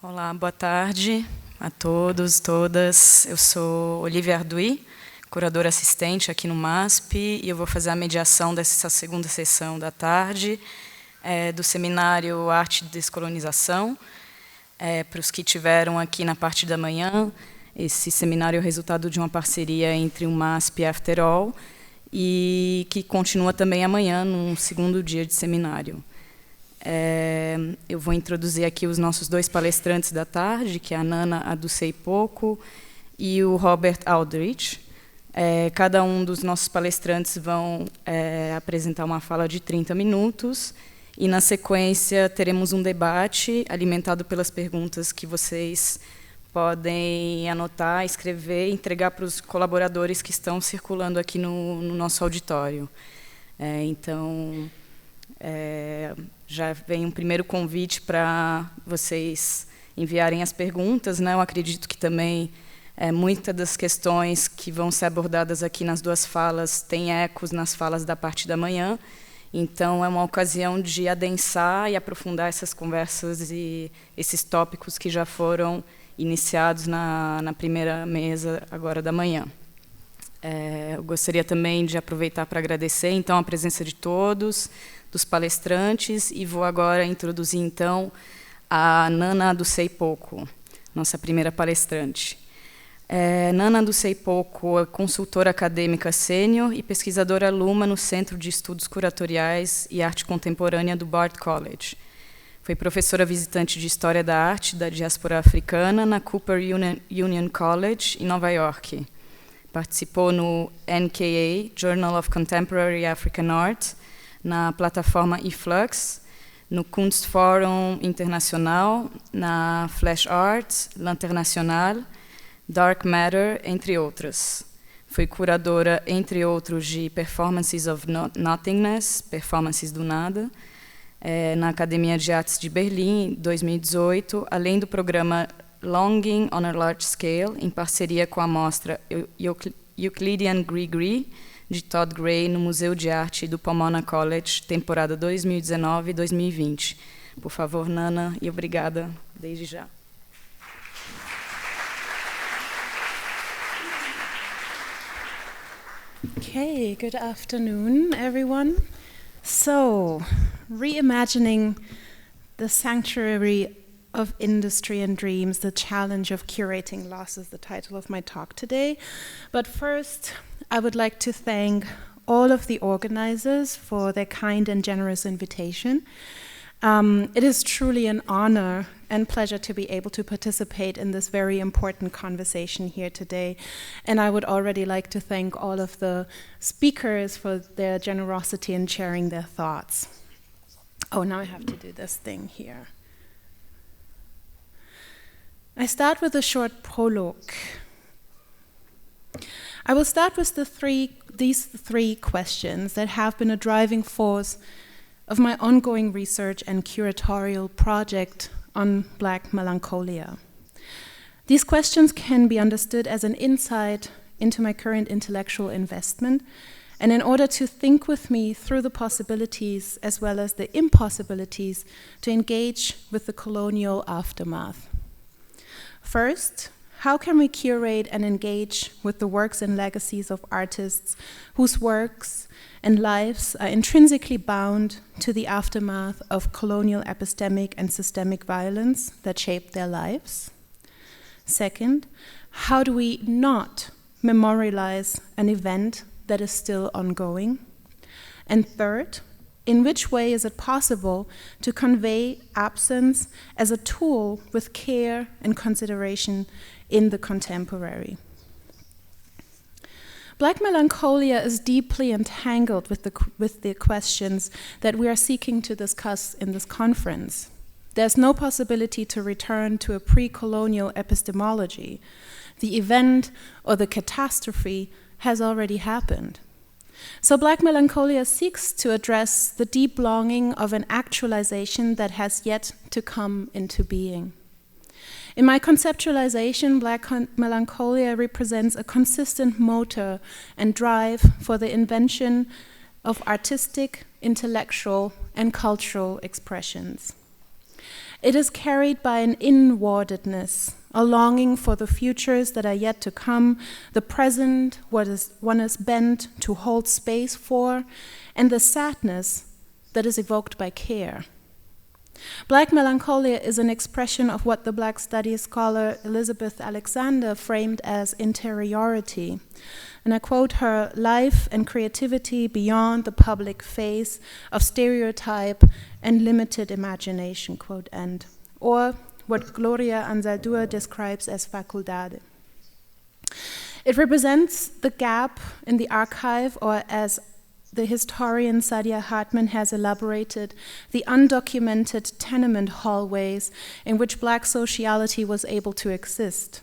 Olá, boa tarde a todos, todas. Eu sou Olivia Ardui, curadora assistente aqui no MASP, e eu vou fazer a mediação dessa segunda sessão da tarde do seminário Arte e Descolonização. Para os que tiveram aqui na parte da manhã, esse seminário é o resultado de uma parceria entre o MASP e Afterall, e que continua também amanhã, num segundo dia de seminário. Eu vou introduzir aqui os nossos dois palestrantes da tarde, que é a Nana Adusei-Poco e o Robert Aldrich. Cada um dos nossos palestrantes vão apresentar uma fala de 30 minutos, e, na sequência, teremos um debate alimentado pelas perguntas que vocês podem anotar, escrever e entregar para os colaboradores que estão circulando aqui no nosso auditório. Então, já vem um primeiro convite para vocês enviarem as perguntas, né? Eu acredito que também muitas das questões que vão ser abordadas aqui nas duas falas têm ecos nas falas da parte da manhã, então é uma ocasião de adensar e aprofundar essas conversas e esses tópicos que já foram iniciados na primeira mesa agora da manhã. Eu gostaria também de aproveitar para agradecer, então, a presença de todos, dos palestrantes, e vou agora introduzir, então, a Nana Adusei-Poco, nossa primeira palestrante. Nana Adusei-Poco é consultora acadêmica sênior e pesquisadora aluma no Centro de Estudos Curatoriais e Arte Contemporânea do Bard College. Foi professora visitante de História da Arte da Diáspora Africana na Cooper Union College, em Nova York. Participou no NKA, Journal of Contemporary African Art, na plataforma eFlux, no Kunstforum Internacional, na Flash Art, l'International, Dark Matter, entre outras. Foi curadora, entre outros, de Performances of Nothingness, Performances do Nada, na Academia de Artes de Berlim, em 2018, além do programa Longing on a Large Scale, em parceria com a mostra Euclidean Gree, de Todd Gray, no Museu de Arte do Pomona College, temporada 2019 e 2020. Por favor, Nana, e obrigada desde já. Okay, good afternoon, everyone. So, reimagining the sanctuary of industry and dreams, the challenge of curating loss is the title of my talk today. But first, I would like to thank all of the organizers for their kind and generous invitation. It is truly an honor and pleasure to be able to participate in this very important conversation here today. And I would already like to thank all of the speakers for their generosity in sharing their thoughts. Oh, now I have to do this thing here. I start with a short prologue. I will start with these three questions that have been a driving force of my ongoing research and curatorial project on Black melancholia. These questions can be understood as an insight into my current intellectual investment, and in order to think with me through the possibilities as well as the impossibilities to engage with the colonial aftermath. First, how can we curate and engage with the works and legacies of artists whose works and lives are intrinsically bound to the aftermath of colonial epistemic and systemic violence that shaped their lives? Second, how do we not memorialize an event that is still ongoing? And third, in which way is it possible to convey absence as a tool with care and consideration in the contemporary? Black melancholia is deeply entangled with the questions that we are seeking to discuss in this conference. There's no possibility to return to a pre-colonial epistemology. The event or the catastrophe has already happened. So Black melancholia seeks to address the deep longing of an actualization that has yet to come into being. In my conceptualization, Black melancholia represents a consistent motor and drive for the invention of artistic, intellectual, and cultural expressions. It is carried by an inwardedness, a longing for the futures that are yet to come, the present, one is bent to hold space for, and the sadness that is evoked by care. Black melancholia is an expression of what the Black studies scholar Elizabeth Alexander framed as interiority. And I quote her, life and creativity beyond the public face of stereotype and limited imagination, quote end. Or what Gloria Anzaldúa describes as faculdade. It represents the gap in the archive, or as the historian Sadia Hartman has elaborated, the undocumented tenement hallways in which Black sociality was able to exist.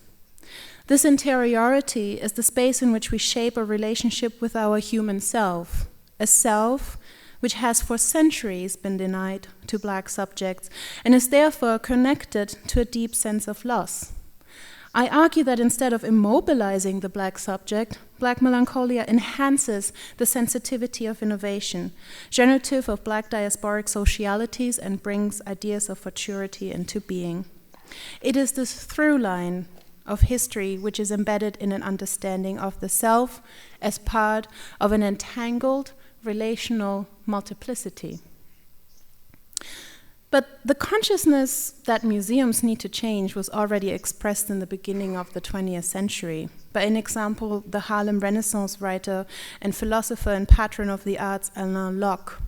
This interiority is the space in which we shape a relationship with our human self, a self which has for centuries been denied to Black subjects and is therefore connected to a deep sense of loss. I argue that instead of immobilizing the Black subject, Black melancholia enhances the sensitivity of innovation, generative of Black diasporic socialities, and brings ideas of futurity into being. It is this through line of history which is embedded in an understanding of the self as part of an entangled relational multiplicity. But the consciousness that museums need to change was already expressed in the beginning of the 20th century. By an example, the Harlem Renaissance writer and philosopher and patron of the arts, Alain Locke.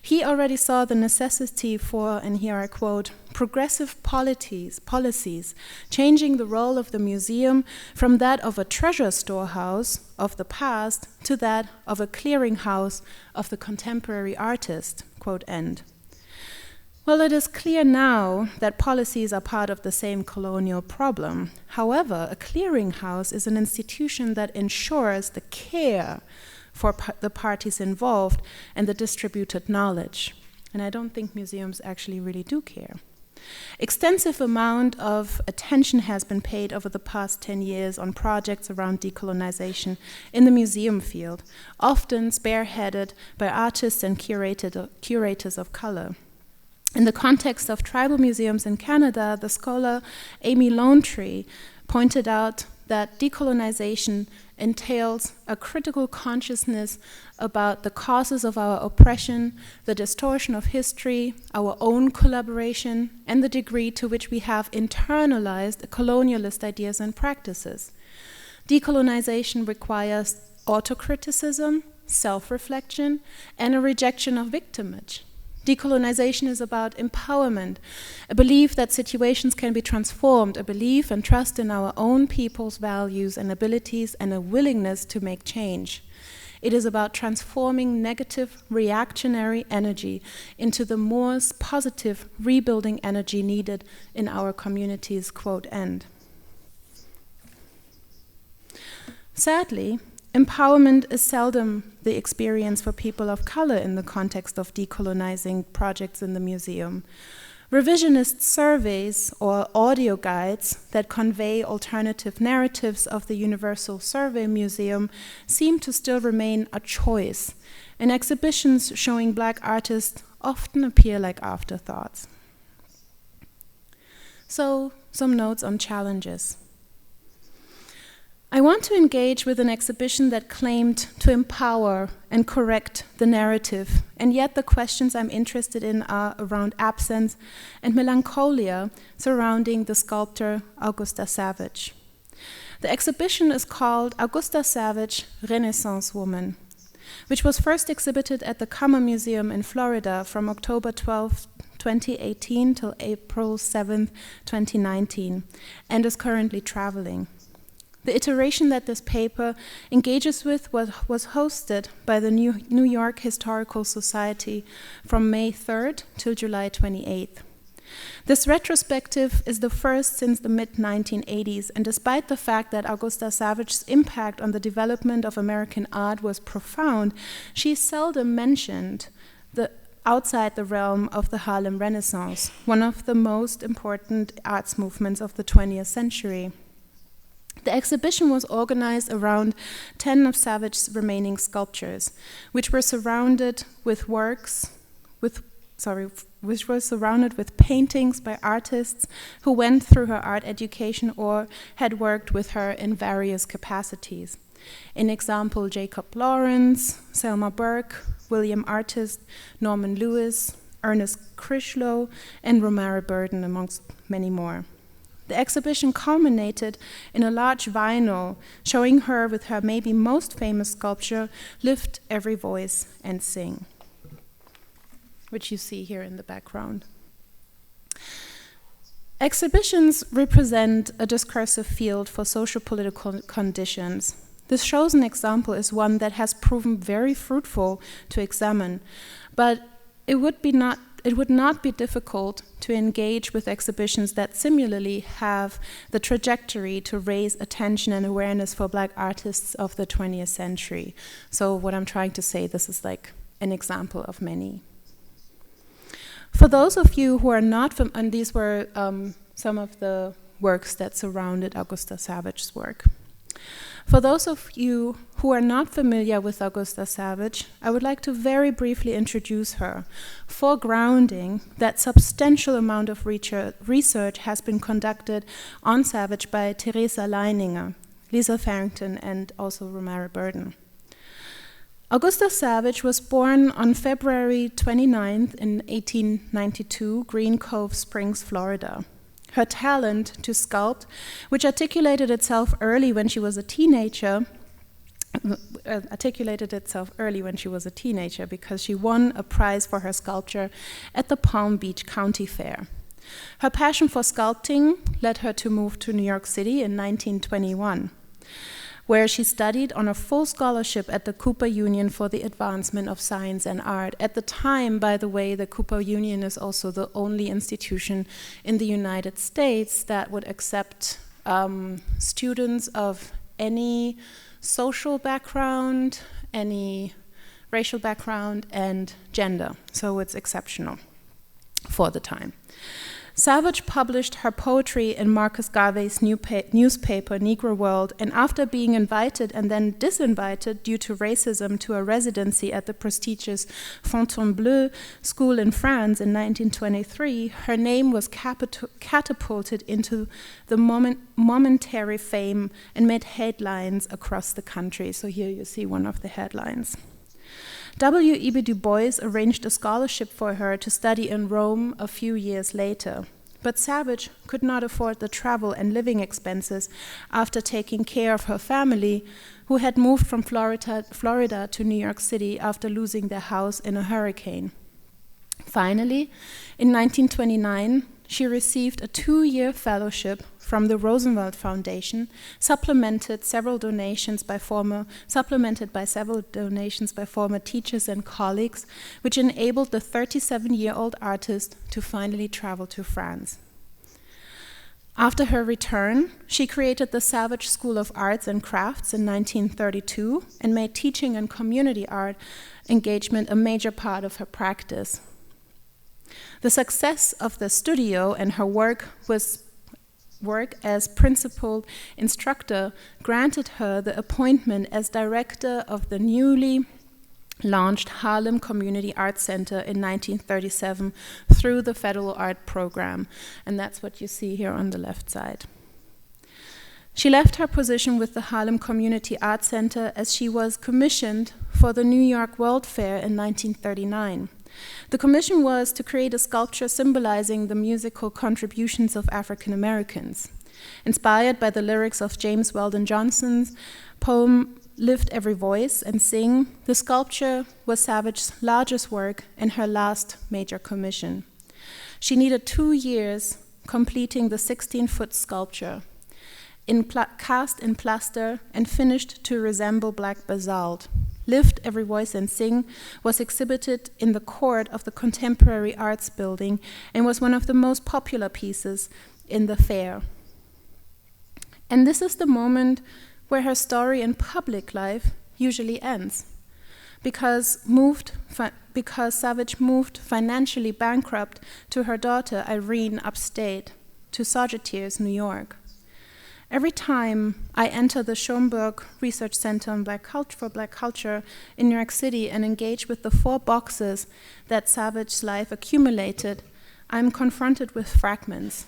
He already saw the necessity for, and here I quote, progressive policies, changing the role of the museum from that of a treasure storehouse of the past to that of a clearinghouse of the contemporary artist, quote end. Well, it is clear now that policies are part of the same colonial problem. However, a clearinghouse is an institution that ensures the care for the parties involved and the distributed knowledge. And I don't think museums actually really do care. Extensive amount of attention has been paid over the past 10 years on projects around decolonization in the museum field, often spearheaded by artists and curators of color. In the context of tribal museums in Canada, the scholar Amy Lonetree pointed out that decolonization entails a critical consciousness about the causes of our oppression, the distortion of history, our own collaboration, and the degree to which we have internalized colonialist ideas and practices. Decolonization requires autocriticism, self-reflection, and a rejection of victimage. Decolonization is about empowerment, a belief that situations can be transformed, a belief and trust in our own people's values and abilities, and a willingness to make change. It is about transforming negative, reactionary energy into the more positive, rebuilding energy needed in our communities, quote end. Sadly, empowerment is seldom the experience for people of color in the context of decolonizing projects in the museum. Revisionist surveys or audio guides that convey alternative narratives of the Universal Survey Museum seem to still remain a choice, and exhibitions showing Black artists often appear like afterthoughts. So, some notes on challenges. I want to engage with an exhibition that claimed to empower and correct the narrative, and yet the questions I'm interested in are around absence and melancholia surrounding the sculptor Augusta Savage. The exhibition is called Augusta Savage, Renaissance Woman, which was first exhibited at the Cama Museum in Florida from October 12, 2018 till April 7, 2019, and is currently traveling. The iteration that this paper engages with was hosted by the New York Historical Society from May 3rd till July 28th. This retrospective is the first since the mid-1980s, and despite the fact that Augusta Savage's impact on the development of American art was profound, she is seldom mentioned outside the realm of the Harlem Renaissance, one of the most important arts movements of the 20th century. The exhibition was organized around 10 of Savage's remaining sculptures, which were surrounded with works with surrounded with paintings by artists who went through her art education or had worked with her in various capacities. In example, Jacob Lawrence, Selma Burke, William Artist, Norman Lewis, Ernest Critchlow, and Romare Burden, amongst many more. The exhibition culminated in a large vinyl showing her with her maybe most famous sculpture, Lift Every Voice and Sing, which you see here in the background. Exhibitions represent a discursive field for socio-political conditions. This chosen example is one that has proven very fruitful to examine, but it would not be difficult to engage with exhibitions that similarly have the trajectory to raise attention and awareness for Black artists of the 20th century. So what I'm trying to say, this is like an example of many. For those of you who are not and these were some of the works that surrounded Augusta Savage's work. For those of you who are not familiar with Augusta Savage, I would like to very briefly introduce her, foregrounding that substantial amount of research has been conducted on Savage by Theresa Leininger, Lisa Farrington, and also Romare Burden. Augusta Savage was born on February 29th in 1892, Green Cove Springs, Florida. Her talent to sculpt, which articulated itself early when she was a teenager, because she won a prize for her sculpture at the Palm Beach County Fair. Her passion for sculpting led her to move to New York City in 1921, where she studied on a full scholarship at the Cooper Union for the Advancement of Science and Art. At the time, by the way, the Cooper Union is also the only institution in the United States that would accept students of any social background, any racial background, and gender. So it's exceptional for the time. Savage published her poetry in Marcus Garvey's newspaper, Negro World, and after being invited and then disinvited due to racism to a residency at the prestigious Fontainebleau School in France in 1923, her name was catapulted into the momentary fame and made headlines across the country. So here you see one of the headlines. W.E.B. Du Bois arranged a scholarship for her to study in Rome a few years later. But Savage could not afford the travel and living expenses after taking care of her family, who had moved from Florida to New York City after losing their house in a hurricane. Finally, in 1929, she received a 2-year fellowship from the Roosevelt Foundation, supplemented by several donations by former teachers and colleagues, which enabled the 37-year-old artist to finally travel to France. After her return, she created the Savage School of Arts and Crafts in 1932 and made teaching and community art engagement a major part of her practice. The success of the studio and her work as principal instructor granted her the appointment as director of the newly launched Harlem Community Arts Center in 1937 through the Federal Art Program, and that's what you see here on the left side. She left her position with the Harlem Community Arts Center as she was commissioned for the New York World Fair in 1939. The commission was to create a sculpture symbolizing the musical contributions of African Americans. Inspired by the lyrics of James Weldon Johnson's poem Lift Every Voice and Sing, the sculpture was Savage's largest work and her last major commission. She needed 2 years completing the 16-foot sculpture, cast in plaster and finished to resemble black basalt. Lift Every Voice and Sing was exhibited in the court of the Contemporary Arts Building and was one of the most popular pieces in the fair. And this is the moment where her story in public life usually ends, because Savage moved financially bankrupt to her daughter Irene upstate to Saugerties, New York. Every time I enter the Schomburg Research Center on for Black Culture in New York City and engage with the 4 boxes that Savage's life accumulated, I'm confronted with fragments.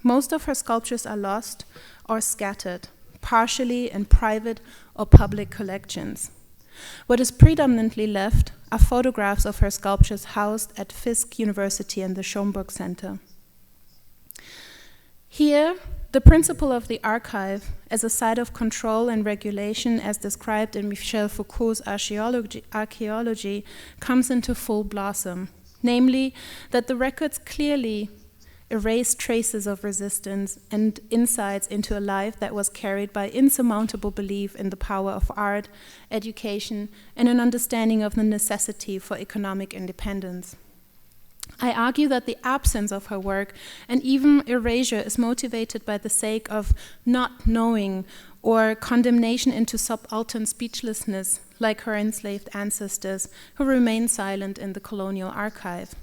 Most of her sculptures are lost or scattered, partially in private or public collections. What is predominantly left are photographs of her sculptures housed at Fisk University and the Schomburg Center. Here, the principle of the archive as a site of control and regulation, as described in Michel Foucault's archaeology, comes into full blossom, namely that the records clearly erase traces of resistance and insights into a life that was carried by insurmountable belief in the power of art, education, and an understanding of the necessity for economic independence. I argue that the absence of her work and even erasure is motivated by the sake of not knowing or condemnation into subaltern speechlessness, like her enslaved ancestors who remain silent in the colonial archive.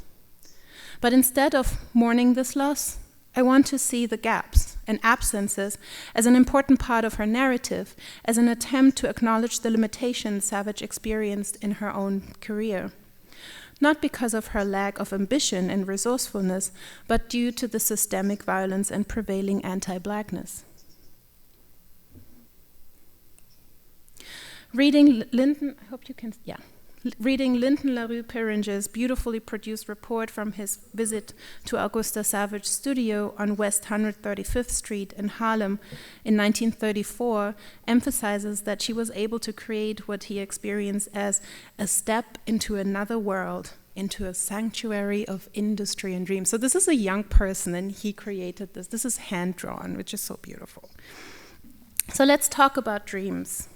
But instead of mourning this loss, I want to see the gaps and absences as an important part of her narrative, as an attempt to acknowledge the limitations Savage experienced in her own career. Not because of her lack of ambition and resourcefulness, but due to the systemic violence and prevailing anti-Blackness. Reading Lyndon LaRue Perringer's beautifully produced report from his visit to Augusta Savage's studio on West 135th Street in Harlem in 1934 emphasizes that she was able to create what he experienced as a step into another world, into a sanctuary of industry and dreams. So this is a young person, and he created this. This is hand-drawn, which is so beautiful. So let's talk about dreams.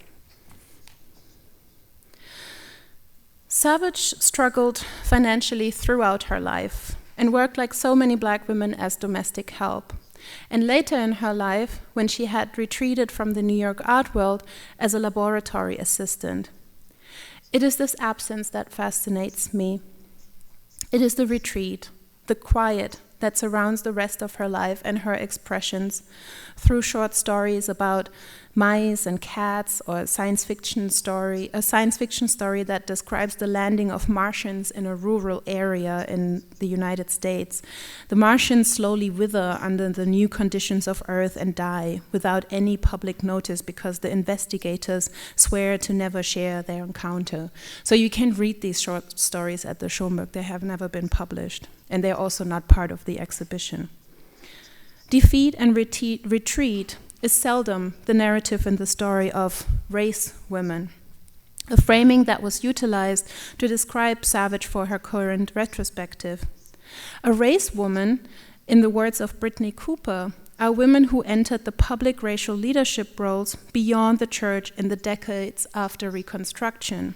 Savage struggled financially throughout her life and worked like so many Black women as domestic help. And later in her life, when she had retreated from the New York art world, as a laboratory assistant. It is this absence that fascinates me. It is the retreat, the quiet that surrounds the rest of her life and her expressions through short stories about mice and cats, or a science fiction story that describes the landing of Martians in a rural area in the United States. The Martians slowly wither under the new conditions of Earth and die without any public notice because the investigators swear to never share their encounter. So you can read these short stories at the Schomburg. They have never been published, and they're also not part of the exhibition. Defeat and retreat is seldom the narrative in the story of race women, a framing that was utilized to describe Savage for her current retrospective. A race woman, in the words of Brittany Cooper, are women who entered the public racial leadership roles beyond the church in the decades after Reconstruction.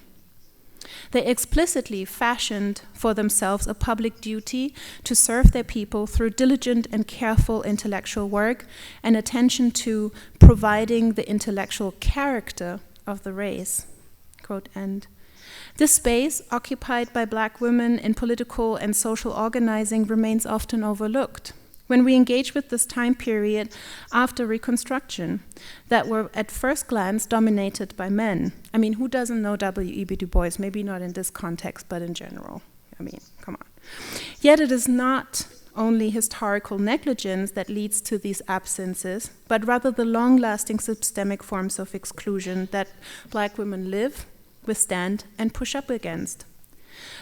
They explicitly fashioned for themselves a public duty to serve their people through diligent and careful intellectual work and attention to providing the intellectual character of the race. Quote end. This space, occupied by Black women in political and social organizing, remains often overlooked. When we engage with this time period after Reconstruction, that were at first glance dominated by men. I mean, who doesn't know W.E.B. Du Bois? Maybe not in this context, but in general. I mean, come on. Yet it is not only historical negligence that leads to these absences, but rather the long-lasting systemic forms of exclusion that Black women live, withstand, and push up against.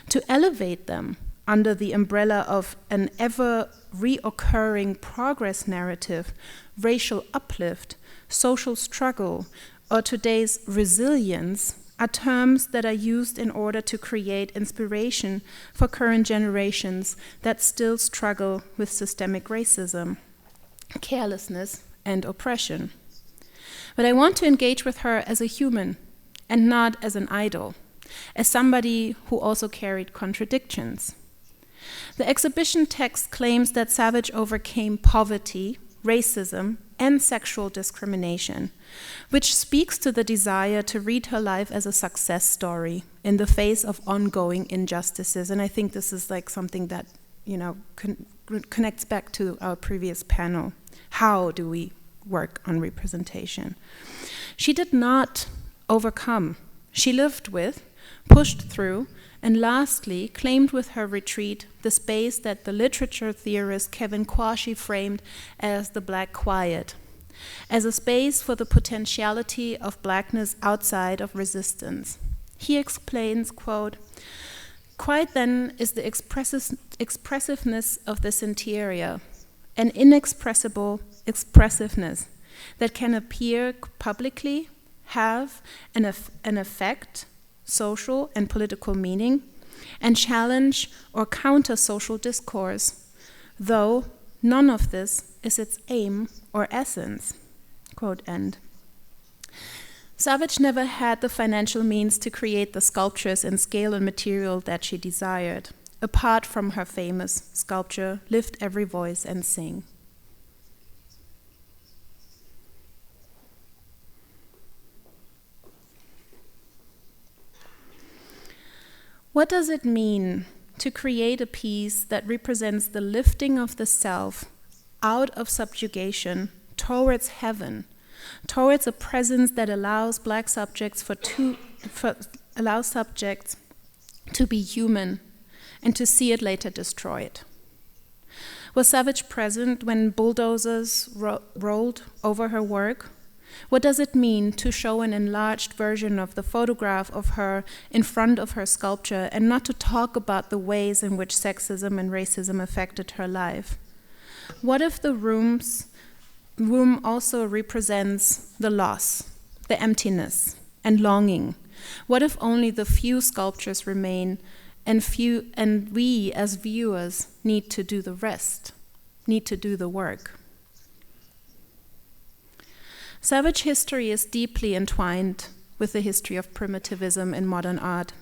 To elevate them under the umbrella of an ever-reoccurring progress narrative, racial uplift, social struggle, or today's resilience are terms that are used in order to create inspiration for current generations that still struggle with systemic racism, carelessness, and oppression. But I want to engage with her as a human and not as an idol, as somebody who also carried contradictions. The exhibition text claims that Savage overcame poverty, racism, and sexual discrimination, which speaks to the desire to read her life as a success story in the face of ongoing injustices. And I think this is like something that, connects back to our previous panel. How do we work on representation. She did not overcome. She lived with, pushed through, and lastly claimed with her retreat the space that the literature theorist Kevin Quashie framed as the Black Quiet, as a space for the potentiality of blackness outside of resistance. He explains, quote, "Quiet then is the expressiveness of this interior, an inexpressible expressiveness that can appear publicly, have an effect, social and political meaning, and challenge or counter social discourse, though none of this is its aim or essence." Quote end. Savage never had the financial means to create the sculptures in scale and material that she desired, apart from her famous sculpture, Lift Every Voice and Sing. What does it mean to create a piece that represents the lifting of the self out of subjugation towards heaven, towards a presence that allows Black subjects allows subjects to be human and to see it later destroyed? Was Savage present when bulldozers rolled over her work? What does it mean to show an enlarged version of the photograph of her in front of her sculpture and not to talk about the ways in which sexism and racism affected her life? What if the room also represents the loss, the emptiness, and longing? What if only the few sculptures remain and we as viewers need to do the rest, need to do the work? Savage history is deeply entwined with the history of primitivism in modern art.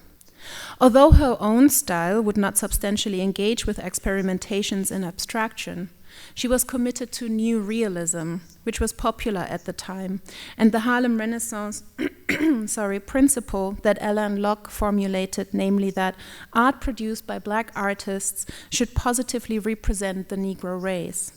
Although her own style would not substantially engage with experimentations in abstraction, she was committed to new realism, which was popular at the time, and the Harlem Renaissance principle that Alain Locke formulated, namely that art produced by Black artists should positively represent the Negro race.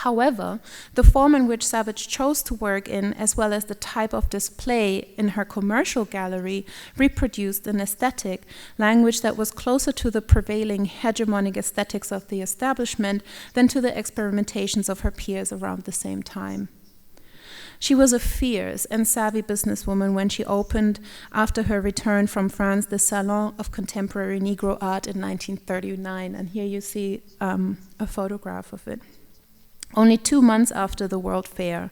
However, the form in which Savage chose to work in, as well as the type of display in her commercial gallery, reproduced an aesthetic language that was closer to the prevailing hegemonic aesthetics of the establishment than to the experimentations of her peers around the same time. She was a fierce and savvy businesswoman when she opened, after her return from France, the Salon of Contemporary Negro Art in 1939, and here you see a photograph of it. Only 2 months after the World Fair.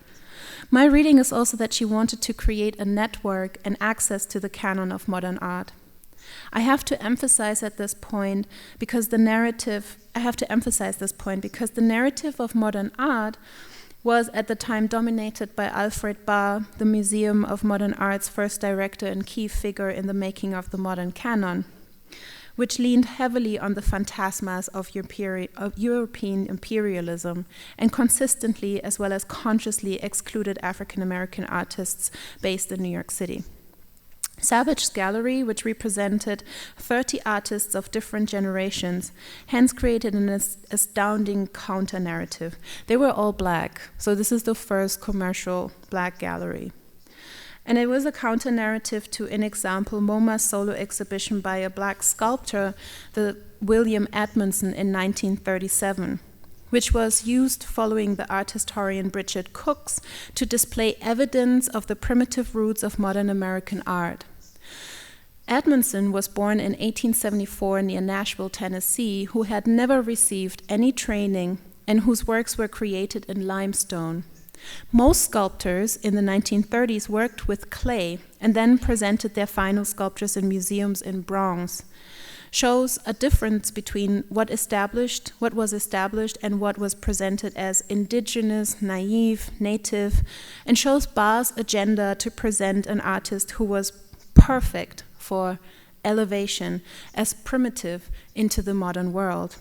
My reading is also that she wanted to create a network and access to the canon of modern art. I have to emphasize this point because the narrative of modern art was at the time dominated by Alfred Barr, the Museum of Modern Art's first director and key figure in the making of the modern canon, which leaned heavily on the phantasmas of European imperialism and consistently as well as consciously excluded African American artists based in New York City. Savage's gallery, which represented 30 artists of different generations, hence created an astounding counter-narrative. They were all Black, so this is the first commercial Black gallery. And it was a counter-narrative to, in example, MoMA's solo exhibition by a Black sculptor, the William Edmondson, in 1937, which was used following the art historian Bridget Cook's to display evidence of the primitive roots of modern American art. Edmondson was born in 1874 near Nashville, Tennessee, who had never received any training and whose works were created in limestone. Most sculptors in the 1930s worked with clay and then presented their final sculptures in museums in Bronx. Shows a difference between what was established and what was presented as indigenous, naive, native, and shows Barr's agenda to present an artist who was perfect for elevation as primitive into the modern world,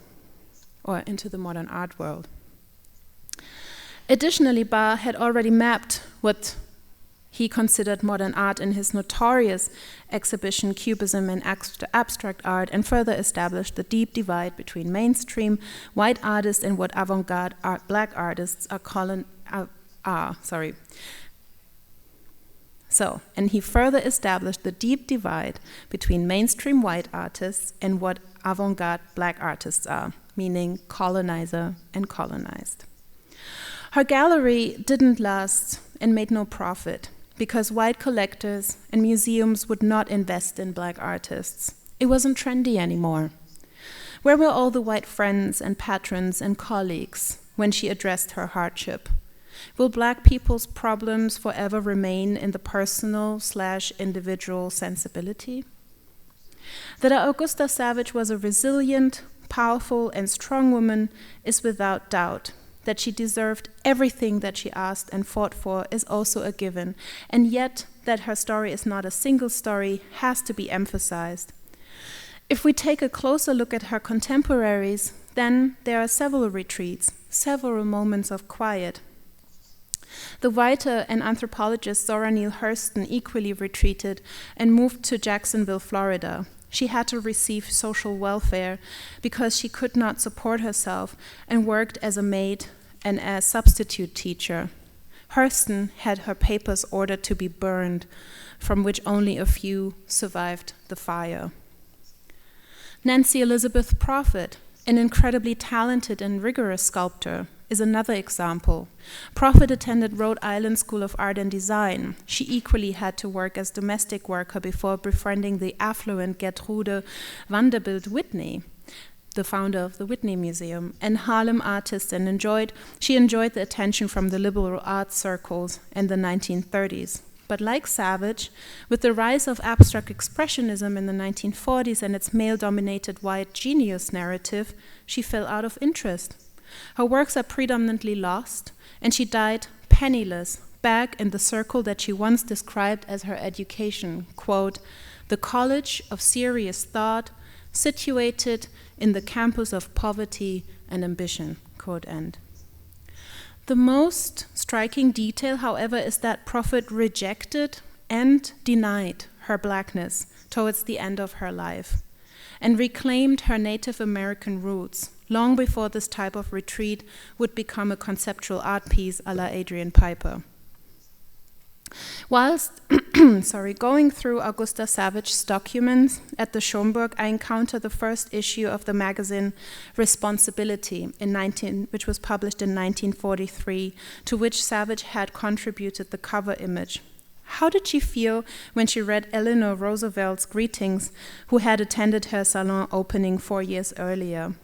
or into the modern art world. Additionally, Barr had already mapped what he considered modern art in his notorious exhibition Cubism and Abstract Art, and further established the deep divide between mainstream white artists and what avant-garde Black artists are And he further established the deep divide between mainstream white artists and what avant-garde black artists are, meaning colonizer and colonized. Her gallery didn't last and made no profit because white collectors and museums would not invest in black artists. It wasn't trendy anymore. Where were all the white friends and patrons and colleagues when she addressed her hardship? Will black people's problems forever remain in the personal/individual sensibility? That Augusta Savage was a resilient, powerful, and strong woman is without doubt. That she deserved everything that she asked and fought for is also a given, and yet that her story is not a single story has to be emphasized. If we take a closer look at her contemporaries, then there are several retreats, several moments of quiet. The writer and anthropologist Zora Neale Hurston equally retreated and moved to Jacksonville, Florida. She had to receive social welfare because she could not support herself and worked as a maid and as substitute teacher. Hurston had her papers ordered to be burned, from which only a few survived the fire. Nancy Elizabeth Prophet, an incredibly talented and rigorous sculptor, is another example. Prophet attended Rhode Island School of Art and Design. She equally had to work as domestic worker before befriending the affluent Gertrude Vanderbilt Whitney, the founder of the Whitney Museum, and Harlem artist, and she enjoyed the attention from the liberal arts circles in the 1930s. But like Savage, with the rise of abstract expressionism in the 1940s and its male-dominated white genius narrative, she fell out of interest. Her works are predominantly lost, and she died penniless, back in the circle that she once described as her education, quote, the college of serious thought, situated in the campus of poverty and ambition, quote end. The most striking detail, however, is that Prophet rejected and denied her blackness towards the end of her life and reclaimed her Native American roots long before this type of retreat would become a conceptual art piece a la Adrian Piper. Whilst going through Augusta Savage's documents at the Schomburg, I encountered the first issue of the magazine Responsibility, which was published in 1943, to which Savage had contributed the cover image. How did she feel when she read Eleanor Roosevelt's greetings, who had attended her salon opening 4 years earlier?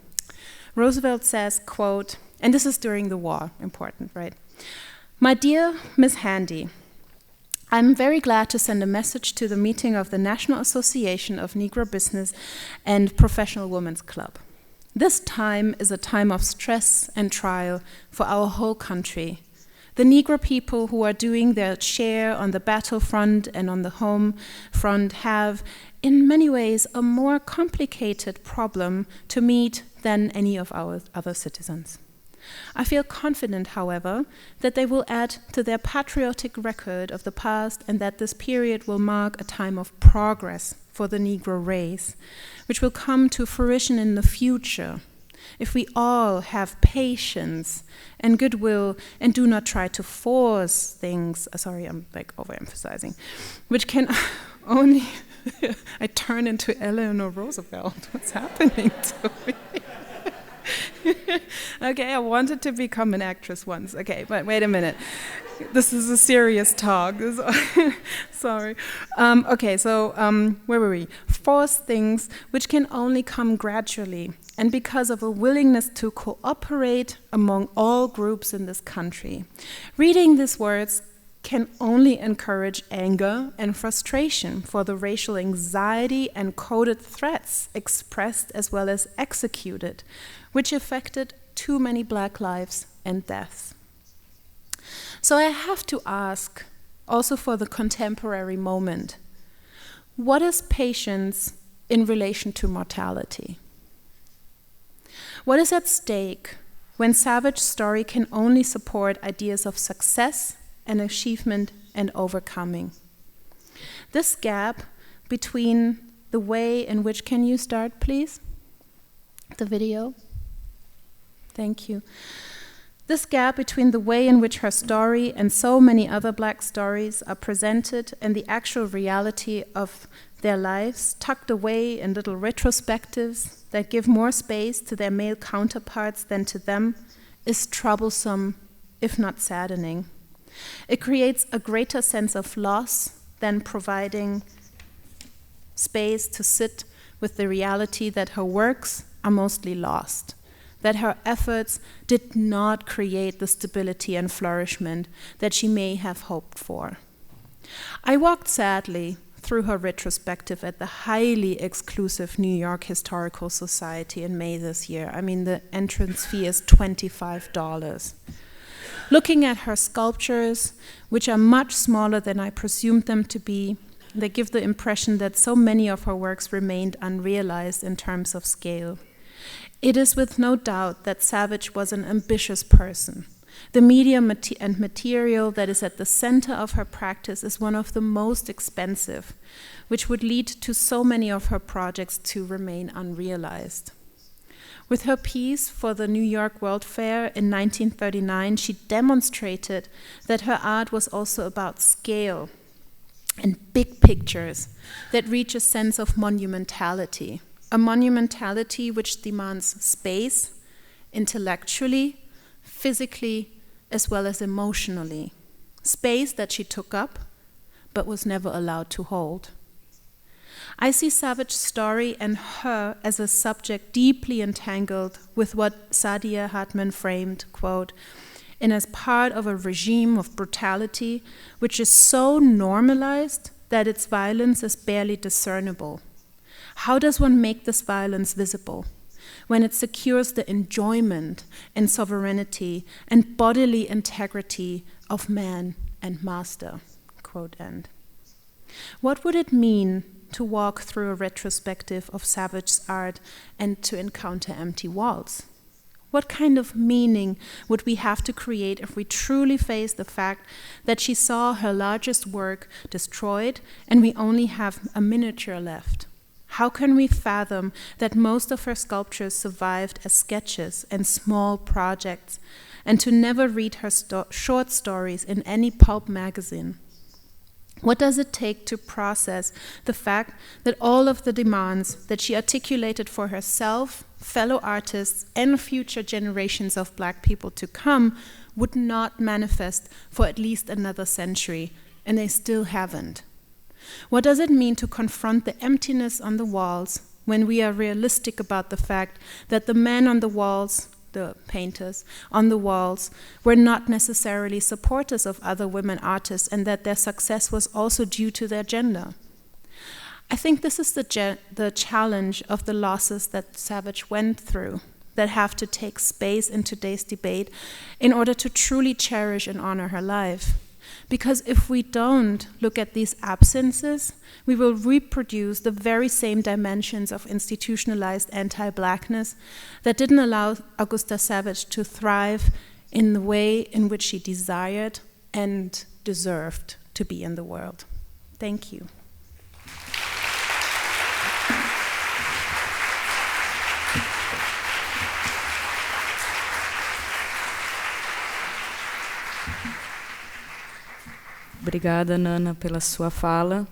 Roosevelt says, quote, and this is during the war, important, right? My dear Miss Handy, I'm very glad to send a message to the meeting of the National Association of Negro Business and Professional Women's Club. This time is a time of stress and trial for our whole country. The Negro people who are doing their share on the battlefront and on the home front have, in many ways, a more complicated problem to meet than any of our other citizens. I feel confident, however, that they will add to their patriotic record of the past and that this period will mark a time of progress for the Negro race, which will come to fruition in the future if we all have patience and goodwill and do not try to force things, sorry, I'm like overemphasizing, which can only, I turn into Eleanor Roosevelt, what's happening to me? Okay, I wanted to become an actress once. Okay, but wait a minute. This is a serious talk. Sorry. Where were we? Force things which can only come gradually and because of a willingness to cooperate among all groups in this country. Reading these words can only encourage anger and frustration for the racial anxiety and coded threats expressed as well as executed, which affected too many Black lives and deaths. So I have to ask, also for the contemporary moment, what is patience in relation to mortality? What is at stake when Savage's story can only support ideas of success and achievement and overcoming? This gap between the way in which, can you start, please? The video? Thank you. This gap between the way in which her story and so many other Black stories are presented and the actual reality of their lives, tucked away in little retrospectives that give more space to their male counterparts than to them, is troublesome, if not saddening. It creates a greater sense of loss than providing space to sit with the reality that her works are mostly lost, that her efforts did not create the stability and flourishment that she may have hoped for. I walked sadly through her retrospective at the highly exclusive New York Historical Society in May this year. I mean, the entrance fee is $25. Looking at her sculptures, which are much smaller than I presumed them to be, they give the impression that so many of her works remained unrealized in terms of scale. It is with no doubt that Savage was an ambitious person. The medium and material that is at the center of her practice is one of the most expensive, which would lead to so many of her projects to remain unrealized. With her piece for the New York World Fair in 1939, she demonstrated that her art was also about scale and big pictures that reach a sense of monumentality, a monumentality which demands space, intellectually, physically, as well as emotionally. Space that she took up, but was never allowed to hold. I see Savage's story and her as a subject deeply entangled with what Saadia Hartman framed, quote, and as part of a regime of brutality which is so normalized that its violence is barely discernible. How does one make this violence visible? When it secures the enjoyment and sovereignty and bodily integrity of man and master, quote end. What would it mean to walk through a retrospective of Savage's art and to encounter empty walls? What kind of meaning would we have to create if we truly face the fact that she saw her largest work destroyed and we only have a miniature left? How can we fathom that most of her sculptures survived as sketches and small projects, and to never read her short stories in any pulp magazine? What does it take to process the fact that all of the demands that she articulated for herself, fellow artists, and future generations of Black people to come would not manifest for at least another century, and they still haven't? What does it mean to confront the emptiness on the walls when we are realistic about the fact that the men on the walls, the painters on the walls, were not necessarily supporters of other women artists and that their success was also due to their gender? I think this is the challenge of the losses that Savage went through, that have to take space in today's debate in order to truly cherish and honor her life. Because if we don't look at these absences, we will reproduce the very same dimensions of institutionalized anti-Blackness that didn't allow Augusta Savage to thrive in the way in which she desired and deserved to be in the world. Thank you. Obrigada, Nana, pela sua fala.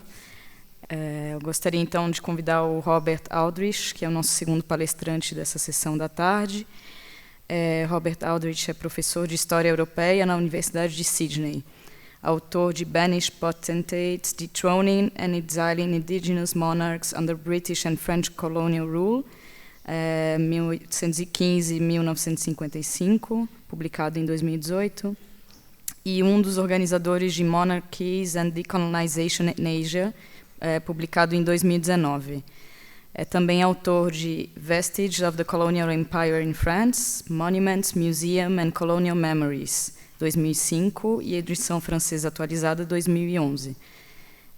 Eu gostaria, então, de convidar o Robert Aldrich, que é o nosso segundo palestrante dessa sessão da tarde. Robert Aldrich é professor de História Europeia na Universidade de Sydney, autor de Banished Potentates, Dethroning and Exiling Indigenous Monarchs Under British and French Colonial Rule, 1815-1955, publicado em 2018. E um dos organizadores de Monarchies and Decolonization in Asia, publicado em 2019. É também autor de Vestiges of the Colonial Empire in France, Monuments, Museum and Colonial Memories, 2005, e edição francesa atualizada, 2011.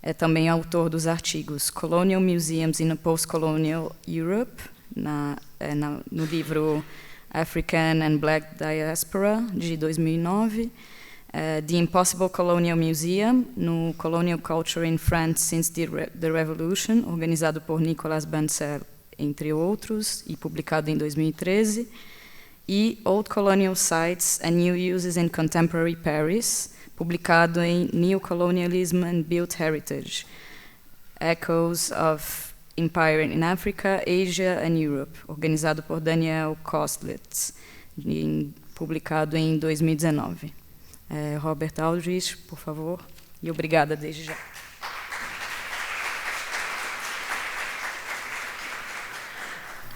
É também autor dos artigos Colonial Museums in a Post-Colonial Europe, no livro African and Black Diaspora, de 2009, The Impossible Colonial Museum, no Colonial Culture in France Since the Revolution, organizado por Nicolas Bancel, entre outros, e publicado em 2013. e Old Colonial Sites and New Uses in Contemporary Paris, publicado em Neocolonialism and Built Heritage, Echoes of Empire in Africa, Asia and Europe, organizado por Daniel Kostlitz, publicado em 2019. Robert Aldrich, por favor, e obrigada desde já.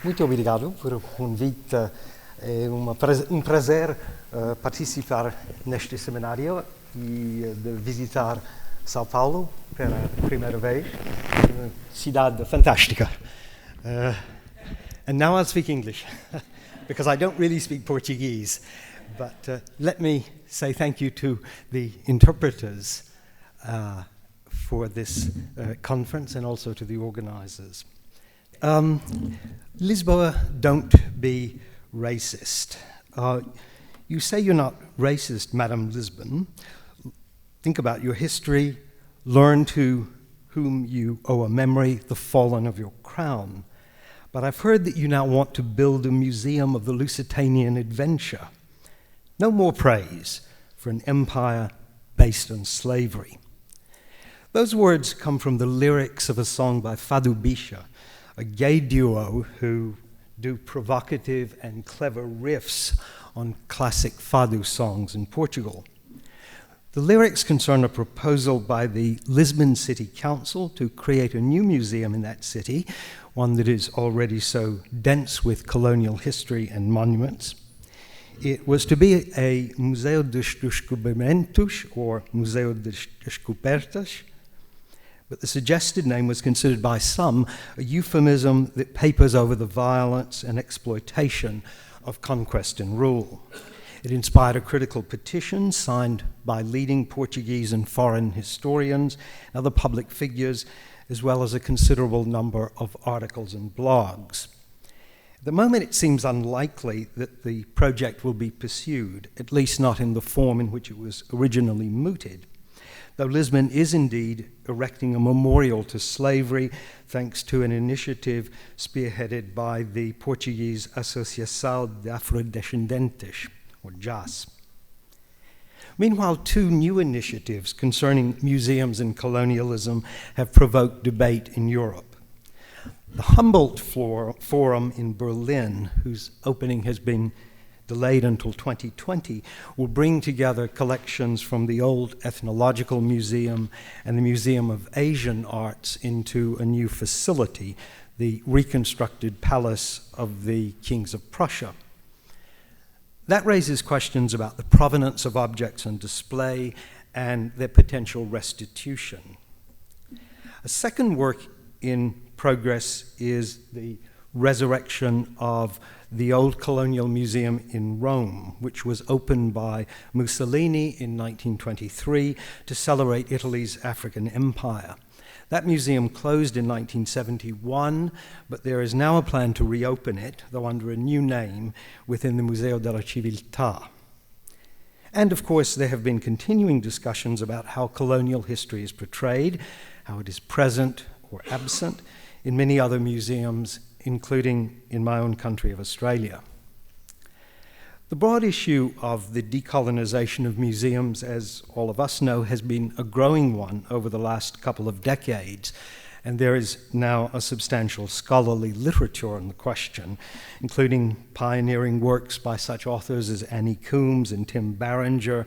Muito obrigado por o convite. É um prazer participar neste seminário e de visitar São Paulo pela primeira vez. Uma cidade fantástica. And now I'll speak English, because I don't really speak Portuguese. But let me say thank you to the interpreters for this conference, and also to the organizers. Lisboa, don't be racist. You say you're not racist, Madam Lisbon. Think about your history. Learn to whom you owe a memory, the fallen of your crown. But I've heard that you now want to build a museum of the Lusitanian adventure. No more praise for an empire based on slavery. Those words come from the lyrics of a song by Fado Bicha, a gay duo who do provocative and clever riffs on classic fado songs in Portugal. The lyrics concern a proposal by the Lisbon City Council to create a new museum in that city, one that is already so dense with colonial history and monuments. It was to be a Museu dos Descobrimentos, or Museu das Descobertas, but the suggested name was considered by some a euphemism that papers over the violence and exploitation of conquest and rule. It inspired a critical petition signed by leading Portuguese and foreign historians and other public figures, as well as a considerable number of articles and blogs. At the moment, it seems unlikely that the project will be pursued, at least not in the form in which it was originally mooted, though Lisbon is indeed erecting a memorial to slavery thanks to an initiative spearheaded by the Portuguese Associação de Afrodescendentes, or JAS. Meanwhile, two new initiatives concerning museums and colonialism have provoked debate in Europe. The Humboldt Forum in Berlin, whose opening has been delayed until 2020, will bring together collections from the old Ethnological Museum and the Museum of Asian Arts into a new facility, the reconstructed Palace of the Kings of Prussia. That raises questions about the provenance of objects on display and their potential restitution. A second work in progress is the resurrection of the Old Colonial Museum in Rome, which was opened by Mussolini in 1923 to celebrate Italy's African empire. That museum closed in 1971, but there is now a plan to reopen it, though under a new name, within the Museo della Civiltà. And of course, there have been continuing discussions about how colonial history is portrayed, how it is present or absent in many other museums, including in my own country of Australia. The broad issue of the decolonization of museums, as all of us know, has been a growing one over the last couple of decades, and there is now a substantial scholarly literature on the question, including pioneering works by such authors as Annie Coombs and Tim Barringer,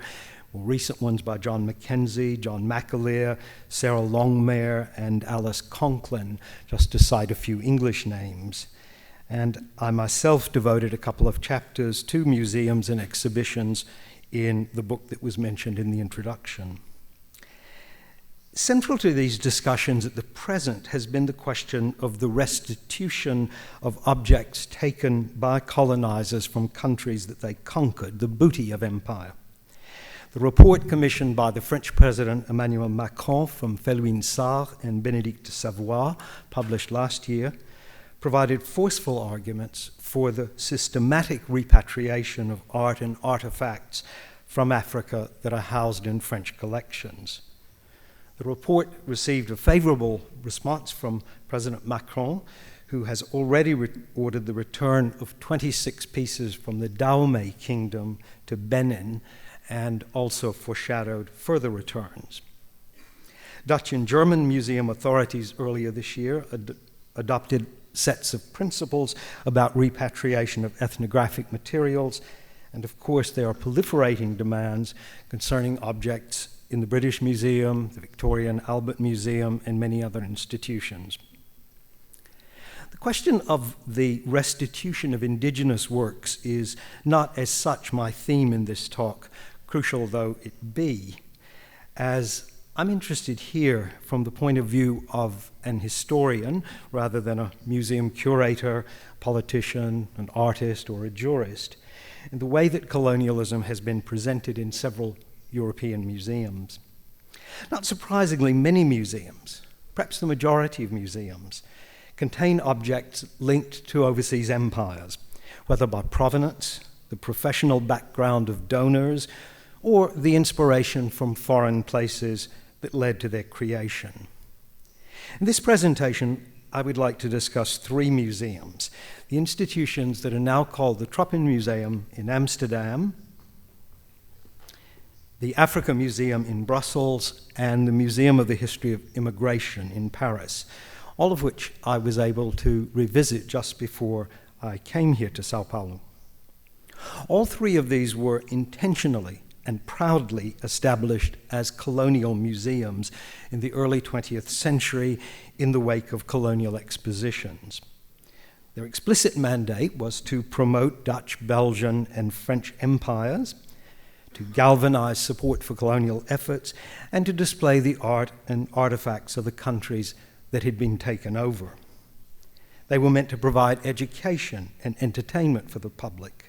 more recent ones by John Mackenzie, John McAleer, Sarah Longmire, and Alice Conklin, just to cite a few English names. And I myself devoted a couple of chapters to museums and exhibitions in the book that was mentioned in the introduction. Central to these discussions at the present has been the question of the restitution of objects taken by colonizers from countries that they conquered, the booty of empire. The report commissioned by the French President Emmanuel Macron from Felwine Sarr and Bénédicte Savoy, published last year, provided forceful arguments for the systematic repatriation of art and artifacts from Africa that are housed in French collections. The report received a favorable response from President Macron, who has already ordered the return of 26 pieces from the Dahomey Kingdom to Benin, and also foreshadowed further returns. Dutch and German museum authorities earlier this year adopted sets of principles about repatriation of ethnographic materials, and of course there are proliferating demands concerning objects in the British Museum, the Victoria and Albert Museum, and many other institutions. The question of the restitution of indigenous works is not as such my theme in this talk, crucial though it be, as I'm interested here from the point of view of an historian rather than a museum curator, politician, an artist, or a jurist, in the way that colonialism has been presented in several European museums. Not surprisingly, many museums, perhaps the majority of museums, contain objects linked to overseas empires, whether by provenance, the professional background of donors, or the inspiration from foreign places that led to their creation. In this presentation, I would like to discuss 3 museums, the institutions that are now called the Tropenmuseum in Amsterdam, the Africa Museum in Brussels, and the Museum of the History of Immigration in Paris, all of which I was able to revisit just before I came here to Sao Paulo. All 3 of these were intentionally and proudly established as colonial museums in the early 20th century in the wake of colonial expositions. Their explicit mandate was to promote Dutch, Belgian, and French empires, to galvanize support for colonial efforts, and to display the art and artifacts of the countries that had been taken over. They were meant to provide education and entertainment for the public,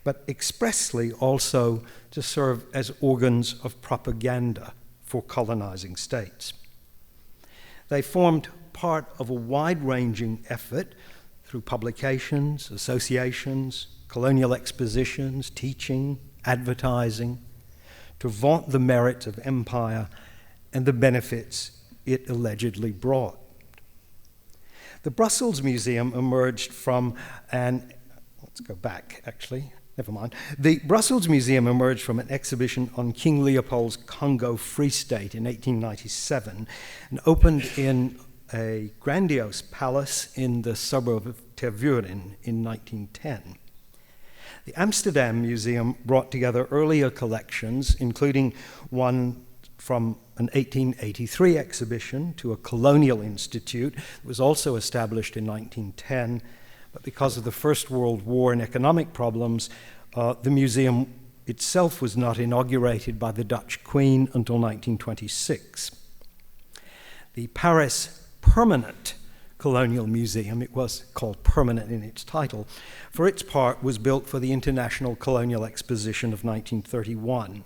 but expressly also to serve as organs of propaganda for colonizing states. They formed part of a wide-ranging effort through publications, associations, colonial expositions, teaching, advertising, to vaunt the merits of empire and the benefits it allegedly brought. The Brussels Museum emerged from an, let's go back actually, never mind. The Brussels Museum emerged from an exhibition on King Leopold's Congo Free State in 1897 and opened in a grandiose palace in the suburb of Tervuren in 1910. The Amsterdam Museum brought together earlier collections, including one from an 1883 exhibition to a colonial institute that was also established in 1910, but because of the First World War and economic problems, the museum itself was not inaugurated by the Dutch Queen until 1926. The Paris Permanent Colonial Museum, it was called permanent in its title, for its part was built for the International Colonial Exposition of 1931.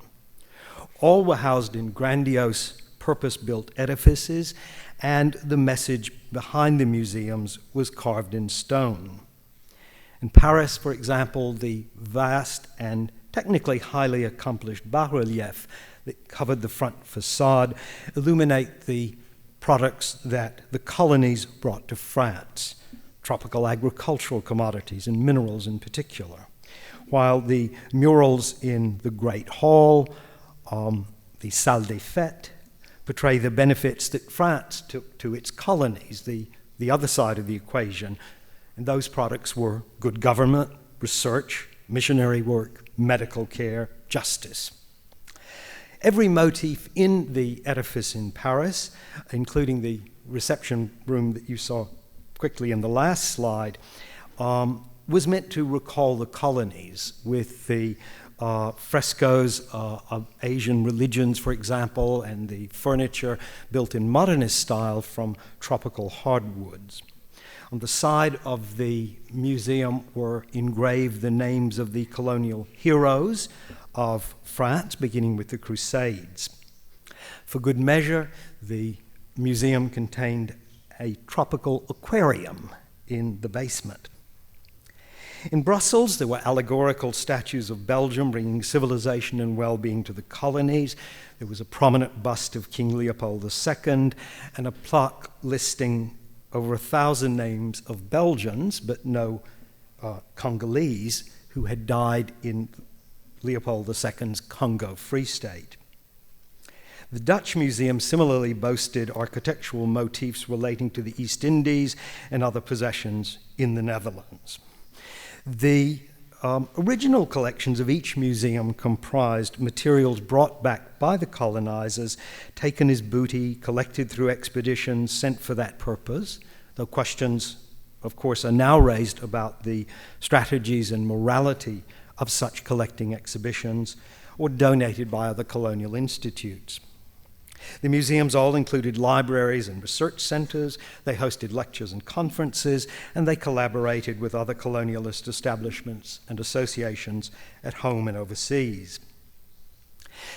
All were housed in grandiose, purpose-built edifices, and the message behind the museums was carved in stone. In Paris, for example, the vast and technically highly accomplished bas-relief that covered the front facade illuminate the products that the colonies brought to France, tropical agricultural commodities and minerals in particular, while the murals in the Great Hall, the Salle des Fêtes, portray the benefits that France took to its colonies, the other side of the equation, and those products were good government, research, missionary work, medical care, justice. Every motif in the edifice in Paris, including the reception room that you saw quickly in the last slide, was meant to recall the colonies with the frescoes of Asian religions, for example, and the furniture built in modernist style from tropical hardwoods. On the side of the museum were engraved the names of the colonial heroes of France, beginning with the Crusades. For good measure, the museum contained a tropical aquarium in the basement. In Brussels, there were allegorical statues of Belgium bringing civilization and well-being to the colonies. There was a prominent bust of King Leopold II and a plaque listing over 1,000 names of Belgians, but no Congolese, who had died in Leopold II's Congo Free State. The Dutch Museum similarly boasted architectural motifs relating to the East Indies and other possessions in the Netherlands. The original collections of each museum comprised materials brought back by the colonizers, taken as booty, collected through expeditions sent for that purpose, though questions, of course, are now raised about the strategies and morality of such collecting exhibitions, or donated by other colonial institutes. The museums all included libraries and research centers, they hosted lectures and conferences, and they collaborated with other colonialist establishments and associations at home and overseas.